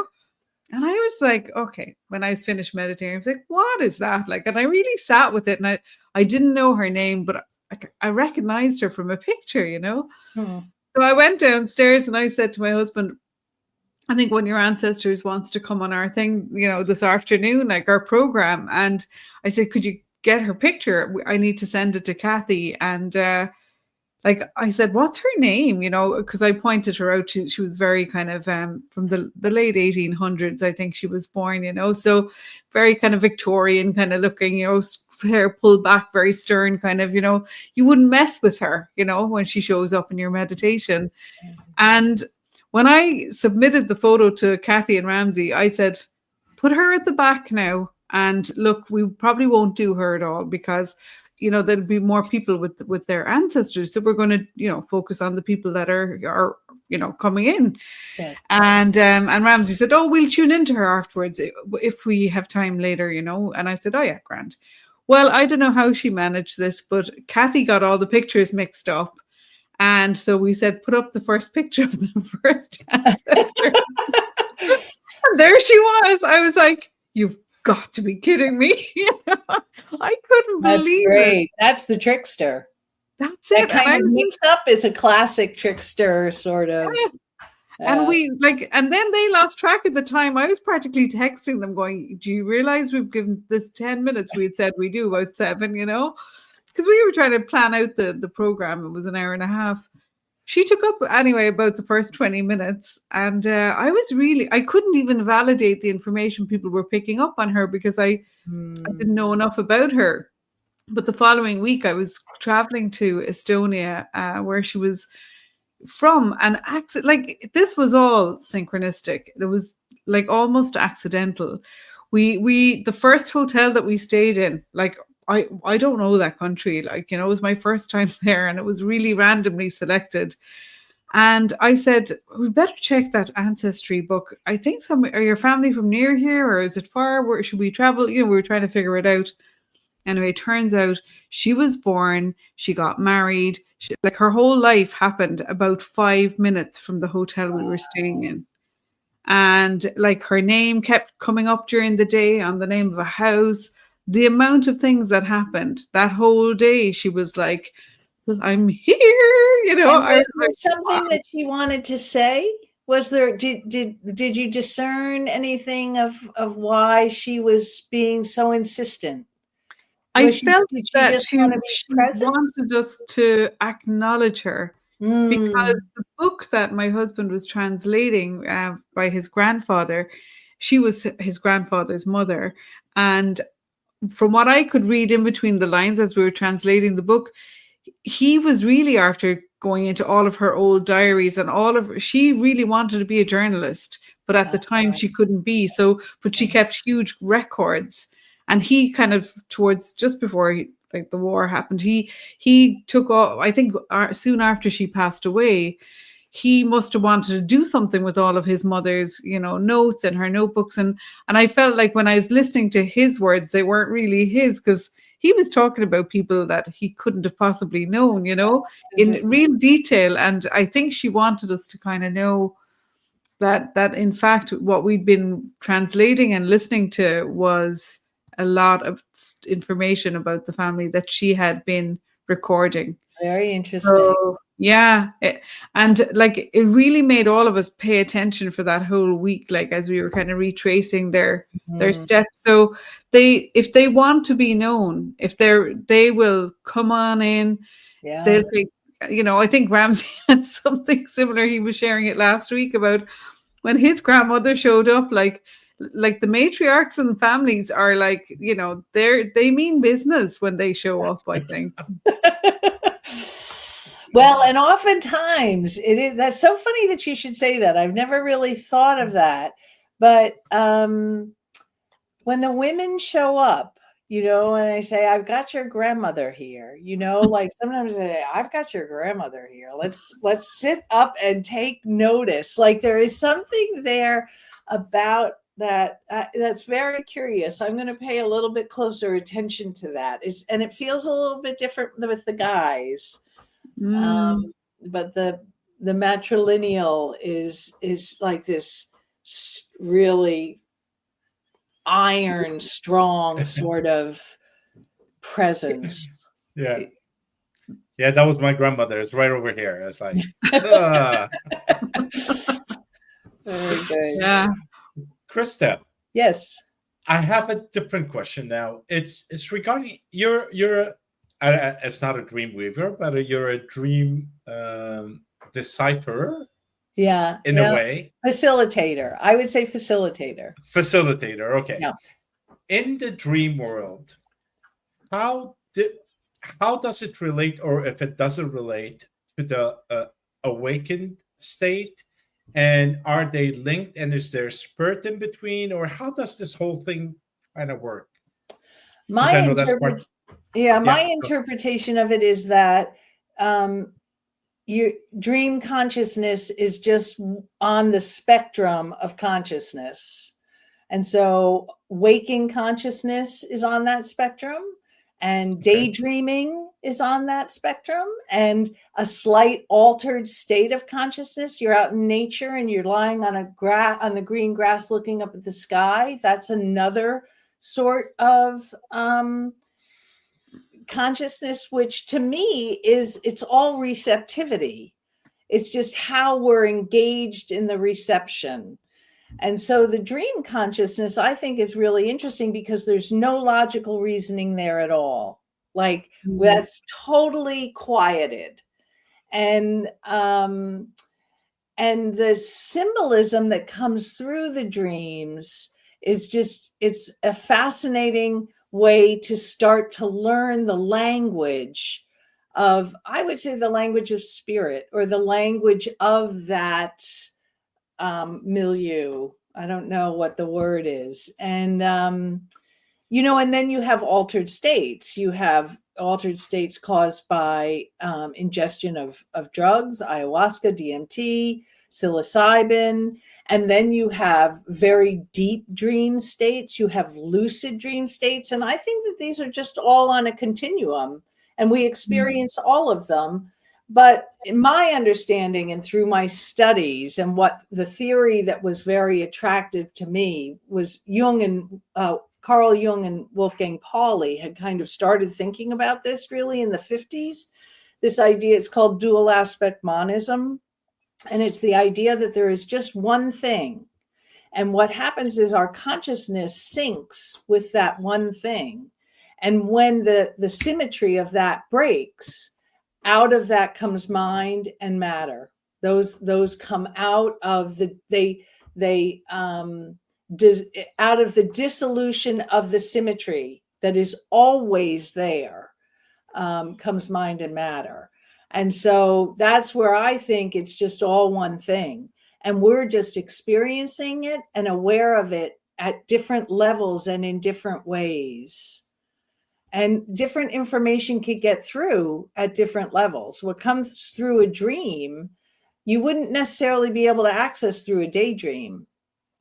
Speaker 2: And I was like, okay, when I was finished meditating, I was like, what is that? Like, and I really sat with it, and I didn't know her name, but I recognized her from a picture, So I went downstairs and I said to my husband, I think one of your ancestors wants to come on our thing, this afternoon, like our program. And I said, could you get her picture? I need to send it to Kathy. And I said, what's her name? Because I pointed her out. She was very kind of from the late 1800s, I think she was born, so very kind of Victorian kind of looking, hair pulled back, very stern kind of, you wouldn't mess with her, when she shows up in your meditation. And when I submitted the photo to Kathy and Ramsey, I said, put her at the back now. And look, we probably won't do her at all because, there'll be more people with their ancestors. So we're going to, focus on the people that are coming in.
Speaker 3: Yes.
Speaker 2: And Ramsey said, oh, we'll tune into her afterwards if we have time later, And I said, oh, yeah, grand. Well, I don't know how she managed this, but Kathy got all the pictures mixed up. And so we said, put up the first picture of the first ancestor. And there she was. I was like, you've got to be kidding me. I couldn't believe it.
Speaker 3: That's the trickster.
Speaker 2: That's it.
Speaker 3: That kind of mix up is a classic trickster sort of.
Speaker 2: And and then they lost track of the time. I was practically texting them going, do you realize we've given this 10 minutes? We had said we do about 7, because we were trying to plan out the program. It was an hour and a half. She took up anyway about the first 20 minutes. And I couldn't even validate the information people were picking up on her because I didn't know enough about her. But the following week I was traveling to Estonia, where she was from, and this was all synchronistic. It was like almost accidental. We the first hotel that we stayed in, like, I don't know that country, like, it was my first time there, and it was really randomly selected. And I said, we better check that ancestry book. I think are your family from near here, or is it far? Where should we travel? We were trying to figure it out. Anyway, it turns out she was born, she got married, her whole life happened about 5 minutes from the hotel we were staying in. And like, her name kept coming up during the day on the name of a house. The amount of things that happened that whole day, she was like, I'm here,
Speaker 3: Was there something that she wanted to say? Was there, did you discern anything of why she was being so insistent?
Speaker 2: I
Speaker 3: Was
Speaker 2: felt
Speaker 3: did she
Speaker 2: that
Speaker 3: just want to be
Speaker 2: she
Speaker 3: present?
Speaker 2: wanted us to acknowledge her because
Speaker 3: Mm.
Speaker 2: the book that my husband was translating by his grandfather, she was his grandfather's mother. And from what I could read in between the lines as we were translating the book, he was really after going into all of her old diaries and she really wanted to be a journalist, but at the time she couldn't be. So, but she kept huge records. And he kind of towards just before like the war happened, he took off, I think soon after she passed away, he must have wanted to do something with all of his mother's, notes and her notebooks. And I felt like when I was listening to his words, they weren't really his, because he was talking about people that he couldn't have possibly known, in real detail. And I think she wanted us to kind of know that in fact what we'd been translating and listening to was a lot of information about the family that she had been recording.
Speaker 3: Very interesting.
Speaker 2: So, yeah. And like it really made all of us pay attention for that whole week, like as we were kind of retracing their steps. So if they want to be known, they will come on in.
Speaker 3: Yeah.
Speaker 2: They'll take, I think Ramsey had something similar. He was sharing it last week about when his grandmother showed up, like the matriarchs and families are like, they mean business when they show up, I think.
Speaker 3: Well, and oftentimes that's so funny that you should say that. I've never really thought of that. But when the women show up, and I say, I've got your grandmother here, like sometimes I say, I've got your grandmother here. Let's sit up and take notice. Like there is something there about that. That's very curious. I'm going to pay a little bit closer attention to that. And it feels a little bit different with the guys. But the matrilineal is like this really iron strong sort of presence.
Speaker 1: Yeah, that was my grandmother. It's right over here. It's like
Speaker 3: Very good.
Speaker 2: Yeah.
Speaker 1: Krista.
Speaker 3: Yes.
Speaker 1: I have a different question now. It's regarding you're it's not a dream weaver, but you're a dream decipherer.
Speaker 3: Yeah.
Speaker 1: In a way.
Speaker 3: Facilitator. I would say facilitator.
Speaker 1: Facilitator. Okay.
Speaker 3: Yeah.
Speaker 1: In the dream world, how does it relate, or if it doesn't relate, to the awakened state? And are they linked? And is there spirit in between? Or how does this whole thing kind of work?
Speaker 3: My interpretation of it is that your dream consciousness is just on the spectrum of consciousness. And so waking consciousness is on that spectrum, and daydreaming is on that spectrum, and a slight altered state of consciousness. You're out in nature and you're lying on the green grass looking up at the sky. That's another sort of consciousness, which to me it's all receptivity. It's just how we're engaged in the reception. And so the dream consciousness, I think, is really interesting because there's no logical reasoning there at all. Like that's totally quieted. And the symbolism that comes through the dreams is it's a fascinating way to start to learn the language of, I would say, the language of spirit, or the language of that milieu. I don't know what the word is. And, and then you have altered states. You have altered states caused by ingestion of drugs, ayahuasca, DMT, psilocybin. And then you have very deep dream states. You have lucid dream states. And I think that these are just all on a continuum, and we experience all of them. But in my understanding and through my studies, and what the theory that was very attractive to me was Carl Jung and Wolfgang Pauli had kind of started thinking about this really in the 50s. This idea is called dual aspect monism. And it's the idea that there is just one thing. And what happens is our consciousness syncs with that one thing. And when the symmetry of that breaks, out of that comes mind and matter. Those come out of out of the dissolution of the symmetry that is always there, comes mind and matter. And so that's where I think it's just all one thing. And we're just experiencing it and aware of it at different levels and in different ways. And different information could get through at different levels. What comes through a dream, you wouldn't necessarily be able to access through a daydream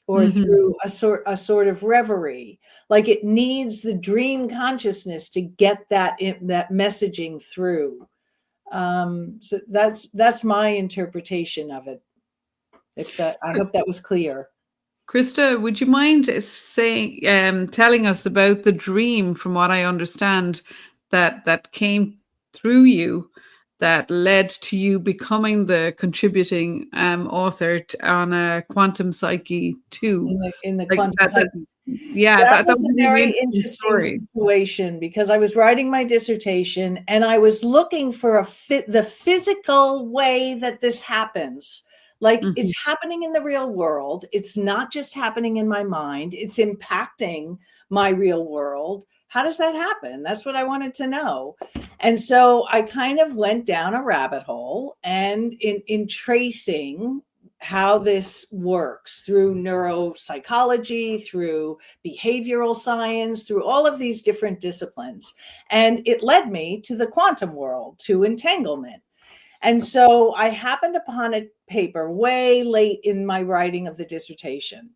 Speaker 3: or through a sort of reverie. Like it needs the dream consciousness to get that messaging through. So that's my interpretation of it. I hope that was clear.
Speaker 2: Krista, would you mind telling us about the dream, from what I understand, that came through you, that led to you becoming the contributing author on a Quantum Psyche 2?
Speaker 3: In the Quantum Psyche.
Speaker 2: That
Speaker 3: was a very interesting situation, because I was writing my dissertation and I was looking for the physical way that this happens. Like it's happening in the real world. It's not just happening in my mind. It's impacting my real world. How does that happen? That's what I wanted to know. And so I kind of went down a rabbit hole, and in tracing how this works through neuropsychology, through behavioral science, through all of these different disciplines. And it led me to the quantum world, to entanglement. And so I happened upon a paper way late in my writing of the dissertation.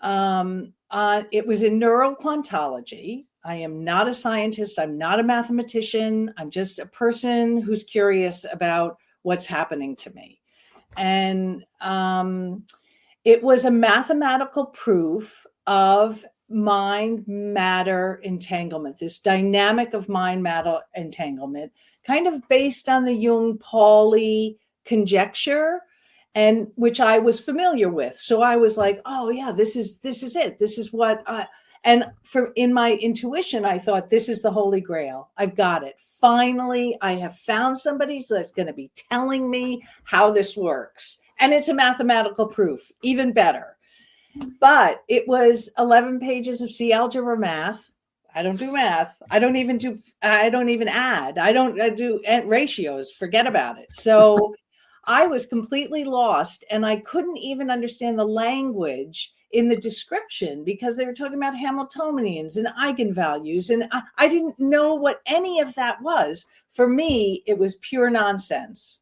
Speaker 3: It was in neuroquantology. I am not a scientist. I'm not a mathematician. I'm just a person who's curious about what's happening to me. And it was a mathematical proof of mind-matter entanglement, this dynamic of mind-matter entanglement, kind of based on the Jung-Pauli conjecture, and which I was familiar with. So I was like, oh yeah, this is it. This is what in my intuition, I thought, this is the Holy Grail. I've got it. Finally, I have found somebody that's going to be telling me how this works. And it's a mathematical proof, even better. But it was 11 pages of C algebra math. I don't do math. I don't even add. I do ratios. Forget about it. So I was completely lost, and I couldn't even understand the language in the description, because they were talking about Hamiltonians and eigenvalues. And I didn't know what any of that was. For me, it was pure nonsense.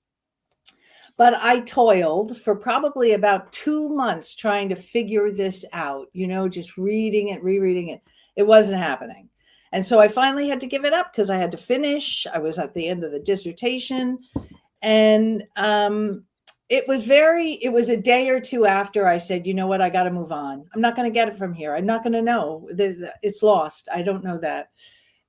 Speaker 3: But I toiled for probably about 2 months trying to figure this out, just reading it, rereading it. It wasn't happening. And so I finally had to give it up, because I had to finish. I was at the end of the dissertation. And it was a day or two after I said, you know what, I got to move on. I'm not going to get it from here. I'm not going to know. It's lost. I don't know that.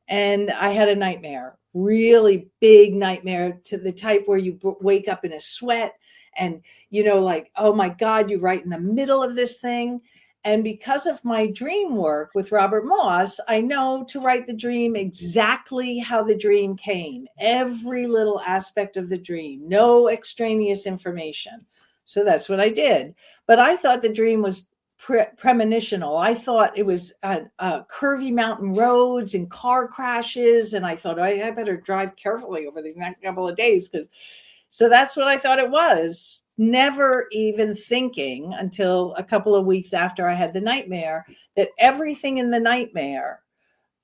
Speaker 3: And I had a nightmare, really big nightmare, to the type where you wake up in a sweat and, like, oh my God, you're right in the middle of this thing. And because of my dream work with Robert Moss, I know to write the dream exactly how the dream came, every little aspect of the dream, no extraneous information. So that's what I did. But I thought the dream was premonitional. I thought it was curvy mountain roads and car crashes. And I thought, I better drive carefully over these next couple of days. So that's what I thought it was. Never even thinking until a couple of weeks after I had the nightmare that everything in the nightmare,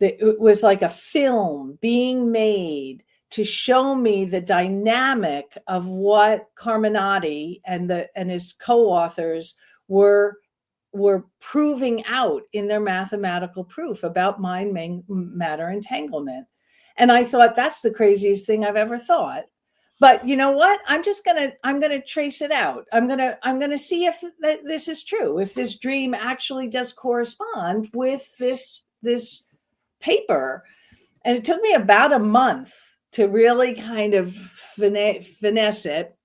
Speaker 3: that it was like a film being made to show me the dynamic of what Carminati and his co-authors were proving out in their mathematical proof about mind-matter entanglement. And I thought, that's the craziest thing I've ever thought. But you know what? I'm going to trace it out. I'm going to see if this is true, if this dream actually does correspond with this paper. And it took me about a month to really kind of finesse it.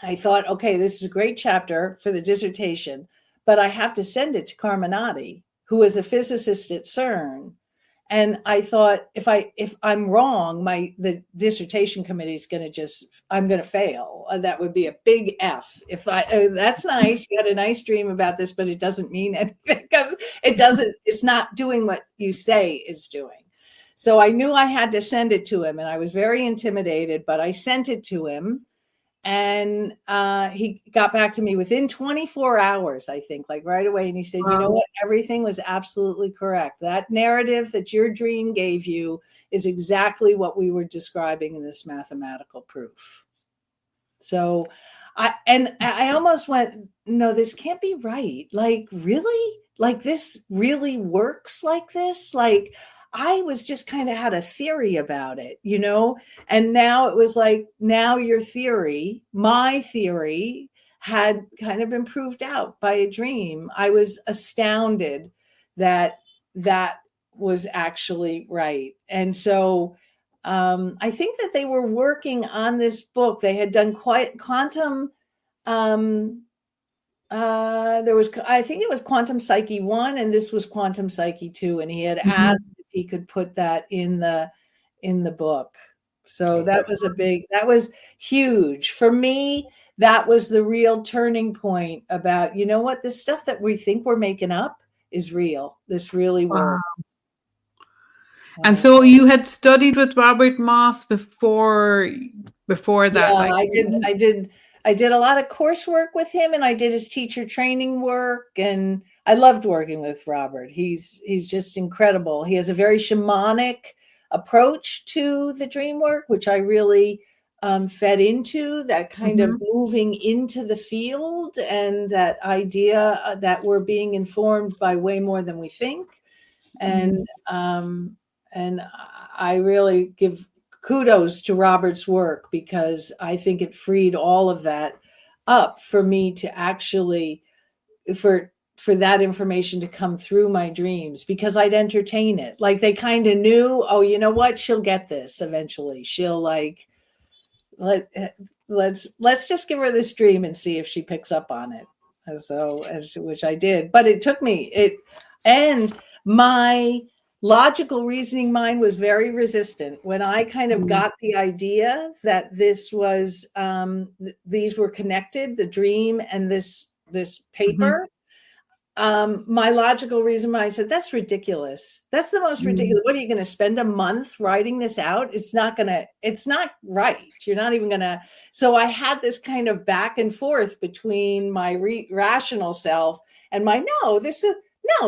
Speaker 3: I thought, okay, this is a great chapter for the dissertation, but I have to send it to Carminati, who is a physicist at CERN. And I thought, if I'm wrong, the dissertation committee is going to I'm going to fail. That would be a big F. That's nice. You had a nice dream about this, but it doesn't mean anything because it's not doing what you say it's doing. So I knew I had to send it to him, and I was very intimidated, but I sent it to him. And he got back to me within 24 hours, I think, like right away. And he said,
Speaker 2: Wow.
Speaker 3: You know what? Everything was absolutely correct. That narrative that your dream gave you is exactly what we were describing in this mathematical proof. So I almost went, no, this can't be right. Like, really? Like, this really works like this? Like, I was just kind of had a theory about it, and now it was like, now your theory, my theory had kind of been proved out by a dream. I was astounded that was actually right. And so I think that they were working on this book. They had done quantum. I think it was Quantum Psyche 1, and this was Quantum Psyche 2, and he had asked if he could put that in the book. So that was huge for me. That was the real turning point about, what, this stuff that we think we're making up is real. This really works.
Speaker 2: And so you had studied with Robert Moss before that.
Speaker 3: Yeah, I did a lot of coursework with him, and I did his teacher training work, and I loved working with Robert. He's just incredible. He has a very shamanic approach to the dream work, which I really fed into, that kind of moving into the field, and that idea that we're being informed by way more than we think. And I really give kudos to Robert's work, because I think it freed all of that up for me to actually, for that information to come through my dreams, because I'd entertain it. Like, they kind of knew, oh, you know what? She'll get this eventually. She'll let's just give her this dream and see if she picks up on it. Which I did, but it took me, and my logical reasoning mind was very resistant when I kind of got the idea that this was, these were connected, the dream and this paper. My logical reason why I said, that's ridiculous. That's the most ridiculous. What are you going to spend a month writing this out? It's not right. You're not even going to. So I had this kind of back and forth between my rational self and my,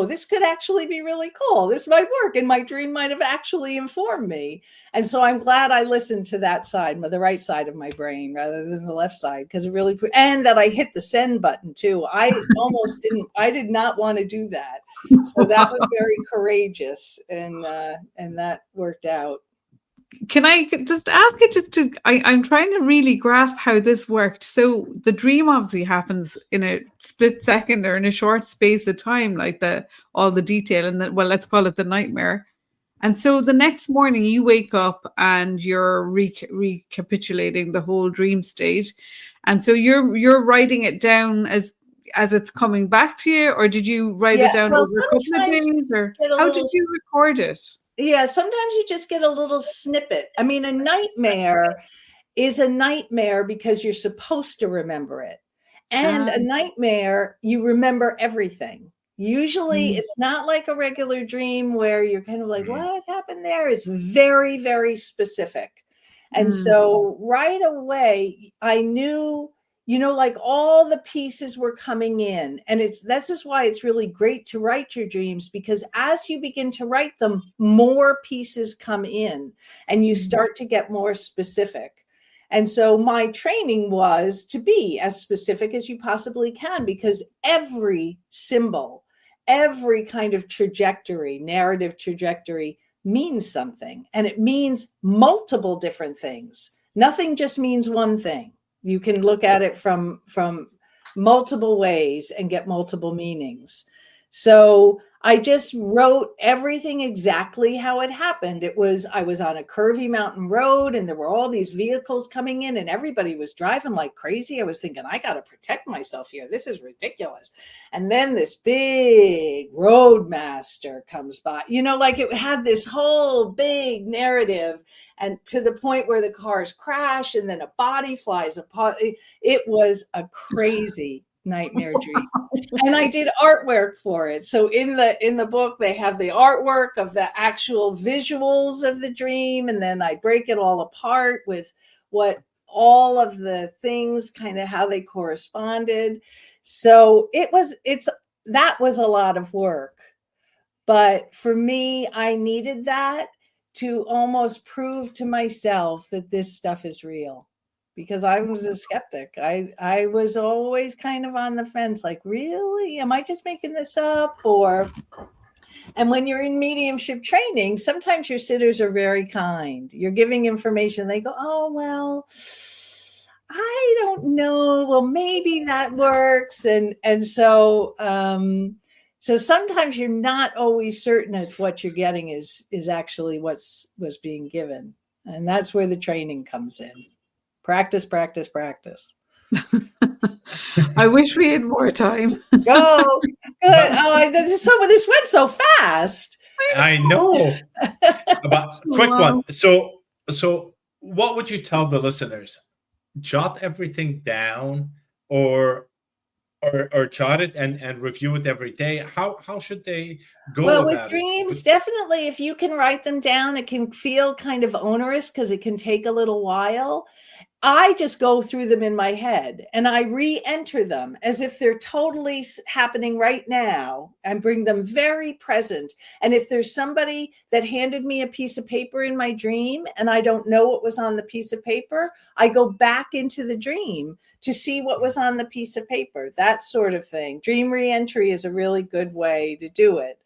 Speaker 3: this could actually be really cool. This might work. And my dream might have actually informed me. And so I'm glad I listened to that side, the right side of my brain, rather than the left side, because it really, and that I hit the send button too. I did not want to do that. So that was very courageous, and that worked out.
Speaker 2: Can I just ask it I'm trying to really grasp how this worked. So the dream obviously happens in a split second or in a short space of time, like all the detail, and let's call it the nightmare. And so the next morning you wake up and you're recapitulating the whole dream state. And so you're writing it down as it's coming back to you, or did you write it down over a couple of days, or how did you record it?
Speaker 3: Yeah, sometimes you just get a little snippet. I mean, a nightmare is a nightmare because you're supposed to remember it. And a nightmare, you remember everything. Usually it's not like a regular dream where you're kind of like, what happened there? It's very, very specific. And so right away, I knew, like all the pieces were coming in. And this is why it's really great to write your dreams, because as you begin to write them, more pieces come in and you start to get more specific. And so my training was to be as specific as you possibly can, because every symbol, every kind of trajectory, narrative trajectory, means something. And it means multiple different things. Nothing just means one thing. You can look at it from multiple ways and get multiple meanings. So I just wrote everything exactly how it happened. I was on a curvy mountain road and there were all these vehicles coming in and everybody was driving like crazy. I was thinking, I got to protect myself here. This is ridiculous. And then this big roadmaster comes by, like it had this whole big narrative, and to the point where the cars crash and then a body flies apart. It was a crazy nightmare dream. And I did artwork for it. So in the book, they have the artwork of the actual visuals of the dream. And then I break it all apart with what all of the things, kind of how they corresponded. So that was a lot of work. But for me, I needed that to almost prove to myself that this stuff is real. Because I was a skeptic. I was always kind of on the fence, like, really? Am I just making this up? And when you're in mediumship training, sometimes your sitters are very kind. You're giving information. They go, oh, well, I don't know. Well, maybe that works. And so sometimes you're not always certain if what you're getting is actually was being given. And that's where the training comes in. Practice, practice, practice.
Speaker 2: I wish we had more time.
Speaker 3: Oh, good. Oh, this went so fast.
Speaker 1: I know. But quick one. So what would you tell the listeners? Jot everything down or jot it and review it every day. How should they go
Speaker 3: well,
Speaker 1: about
Speaker 3: with dreams, definitely, if you can write them down, it can feel kind of onerous because it can take a little while. I just go through them in my head and I re-enter them as if they're totally happening right now and bring them very present. And if there's somebody that handed me a piece of paper in my dream and I don't know what was on the piece of paper, I go back into the dream to see what was on the piece of paper, that sort of thing. Dream re-entry is a really good way to do it.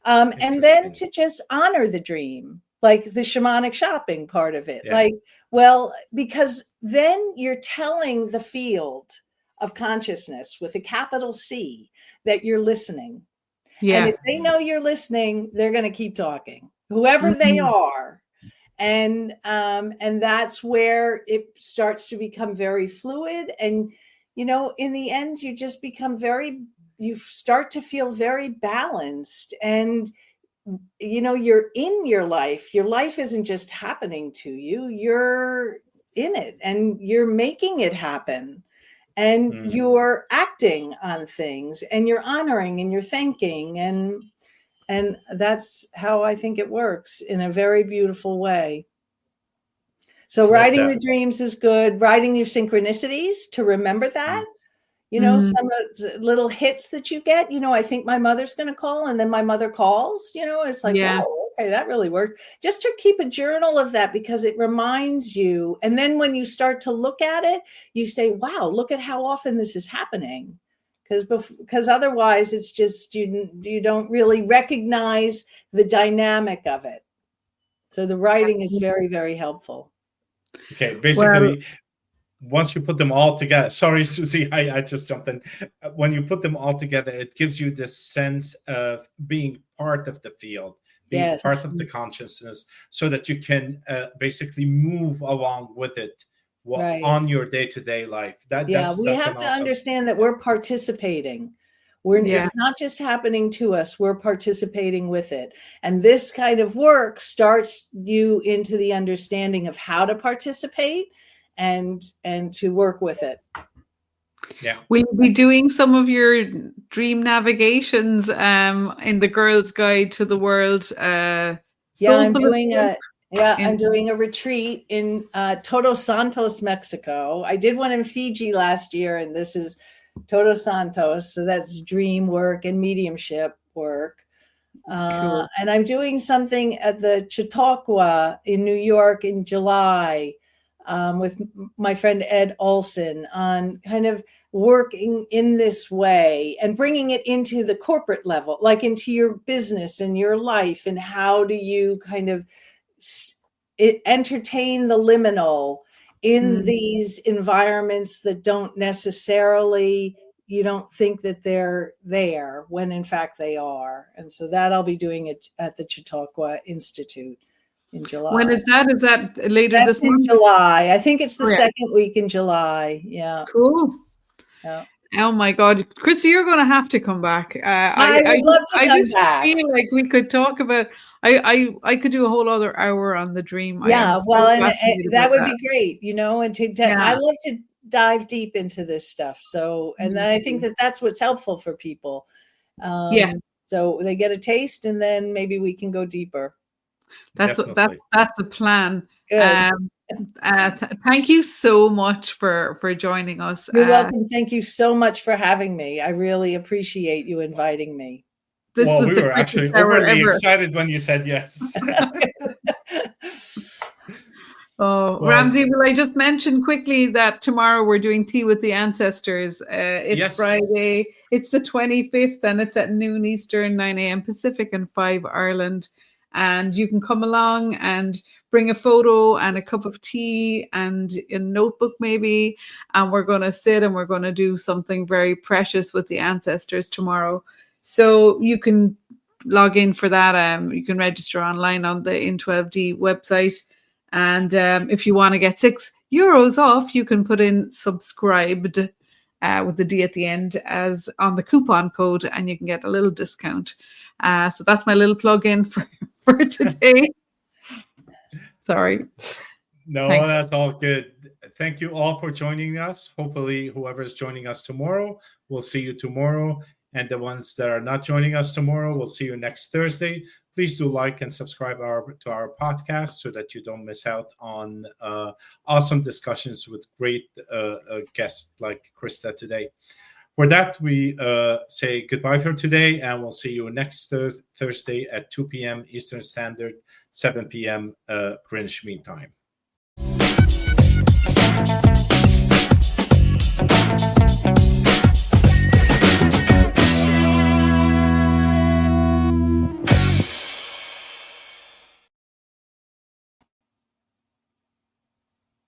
Speaker 3: And then to just honor the dream, like the shamanic shopping part of it.
Speaker 1: Yeah.
Speaker 3: Like, well, because then you're telling the field of consciousness with a capital C that you're listening. Yes. And if they know you're listening, they're going to keep talking, whoever they are. And that's where it starts to become very fluid. And, in the end, you just become you start to feel very balanced, and you're in your life. Your life isn't just happening to you. You're in it and you're making it happen, and you're acting on things, and you're honoring, and you're thanking. And that's how I think it works in a very beautiful way. So writing the dreams is good. Writing your synchronicities to remember that. Some little hits that you get, I think my mother's going to call, and then my mother calls, it's like, oh, okay, that really worked. Just to keep a journal of that, because it reminds you. And then when you start to look at it, you say, wow, look at how often this is happening. Because otherwise it's just, you don't really recognize the dynamic of it. So the writing is very, very helpful.
Speaker 1: Okay. Basically, once you put them all together, sorry, Susie, I just jumped in. When you put them all together, it gives you this sense of being part of the field, being part of the consciousness, so that you can basically move along with it on your day-to-day life.
Speaker 3: We have to understand that we're participating. It's not just happening to us, we're participating with it. And this kind of work starts you into the understanding of how to participate and to work with it.
Speaker 1: Yeah.
Speaker 2: Will you be doing some of your dream navigations in the Girl's Guide to the World? I'm doing a retreat in Todos Santos, Mexico. I did one in Fiji last year, and this is Todos Santos. So that's dream work and mediumship work. Cool. And I'm doing something at the Chautauqua in New York in July. With my friend Ed Olson on kind of working in this way and bringing it into the corporate level, like into your business and your life. And how do you kind of entertain the liminal in these environments that don't necessarily,
Speaker 3: you don't think that they're there when in fact they are. And so that I'll be doing it at the Chautauqua Institute in July.
Speaker 2: When is that? Is that later
Speaker 3: That's
Speaker 2: this
Speaker 3: in
Speaker 2: month?
Speaker 3: July. I think it's the
Speaker 2: Yeah.
Speaker 3: second week in July. Yeah.
Speaker 2: Cool.
Speaker 3: Yeah.
Speaker 2: Oh my God, Krista, you're going to have to come back.
Speaker 3: I would love to come back.
Speaker 2: feel like we could talk about. I could do a whole other hour on the dream.
Speaker 3: Yeah,
Speaker 2: So
Speaker 3: and that would be great, and
Speaker 2: Yeah.
Speaker 3: I love to dive deep into this stuff. So, and then I think that that's what's helpful for people.
Speaker 2: Yeah.
Speaker 3: So they get a taste, and then maybe we can go deeper.
Speaker 2: That's a plan.
Speaker 3: Good.
Speaker 2: Thank you so much for joining us.
Speaker 3: You're welcome. Thank you so much for having me. I really appreciate you inviting me.
Speaker 2: This
Speaker 1: well,
Speaker 2: was
Speaker 1: we
Speaker 2: the
Speaker 1: were
Speaker 2: quickest
Speaker 1: actually
Speaker 2: hour
Speaker 1: overly
Speaker 2: ever.
Speaker 1: excited when you said yes.
Speaker 2: Oh,
Speaker 1: Well,
Speaker 2: Ramsey, will I just mention quickly that tomorrow we're doing Tea with the Ancestors. It's
Speaker 1: Yes.
Speaker 2: Friday. It's the 25th, and it's at noon Eastern, 9 a.m. Pacific, and 5 Ireland. And you can come along and bring a photo and a cup of tea and a notebook maybe. And we're going to sit and we're going to do something very precious with the ancestors tomorrow. So you can log in for that. You can register online on the In12D website. And if you want to get €6 off, you can put in subscribed with the D at the end as on the coupon code, and you can get a little discount. So that's my little plug-in for today. Sorry.
Speaker 1: No,
Speaker 2: Thanks.
Speaker 1: That's all good. Thank you all for joining us. Hopefully, whoever's joining us tomorrow, we'll see you tomorrow. And the ones that are not joining us tomorrow, we'll see you next Thursday. Please do like and subscribe to our podcast so that you don't miss out on awesome discussions with great guests like Krista today. For that, we say goodbye for today, and we'll see you next Thursday at 2 p.m. Eastern Standard, 7 p.m. Greenwich Mean Time.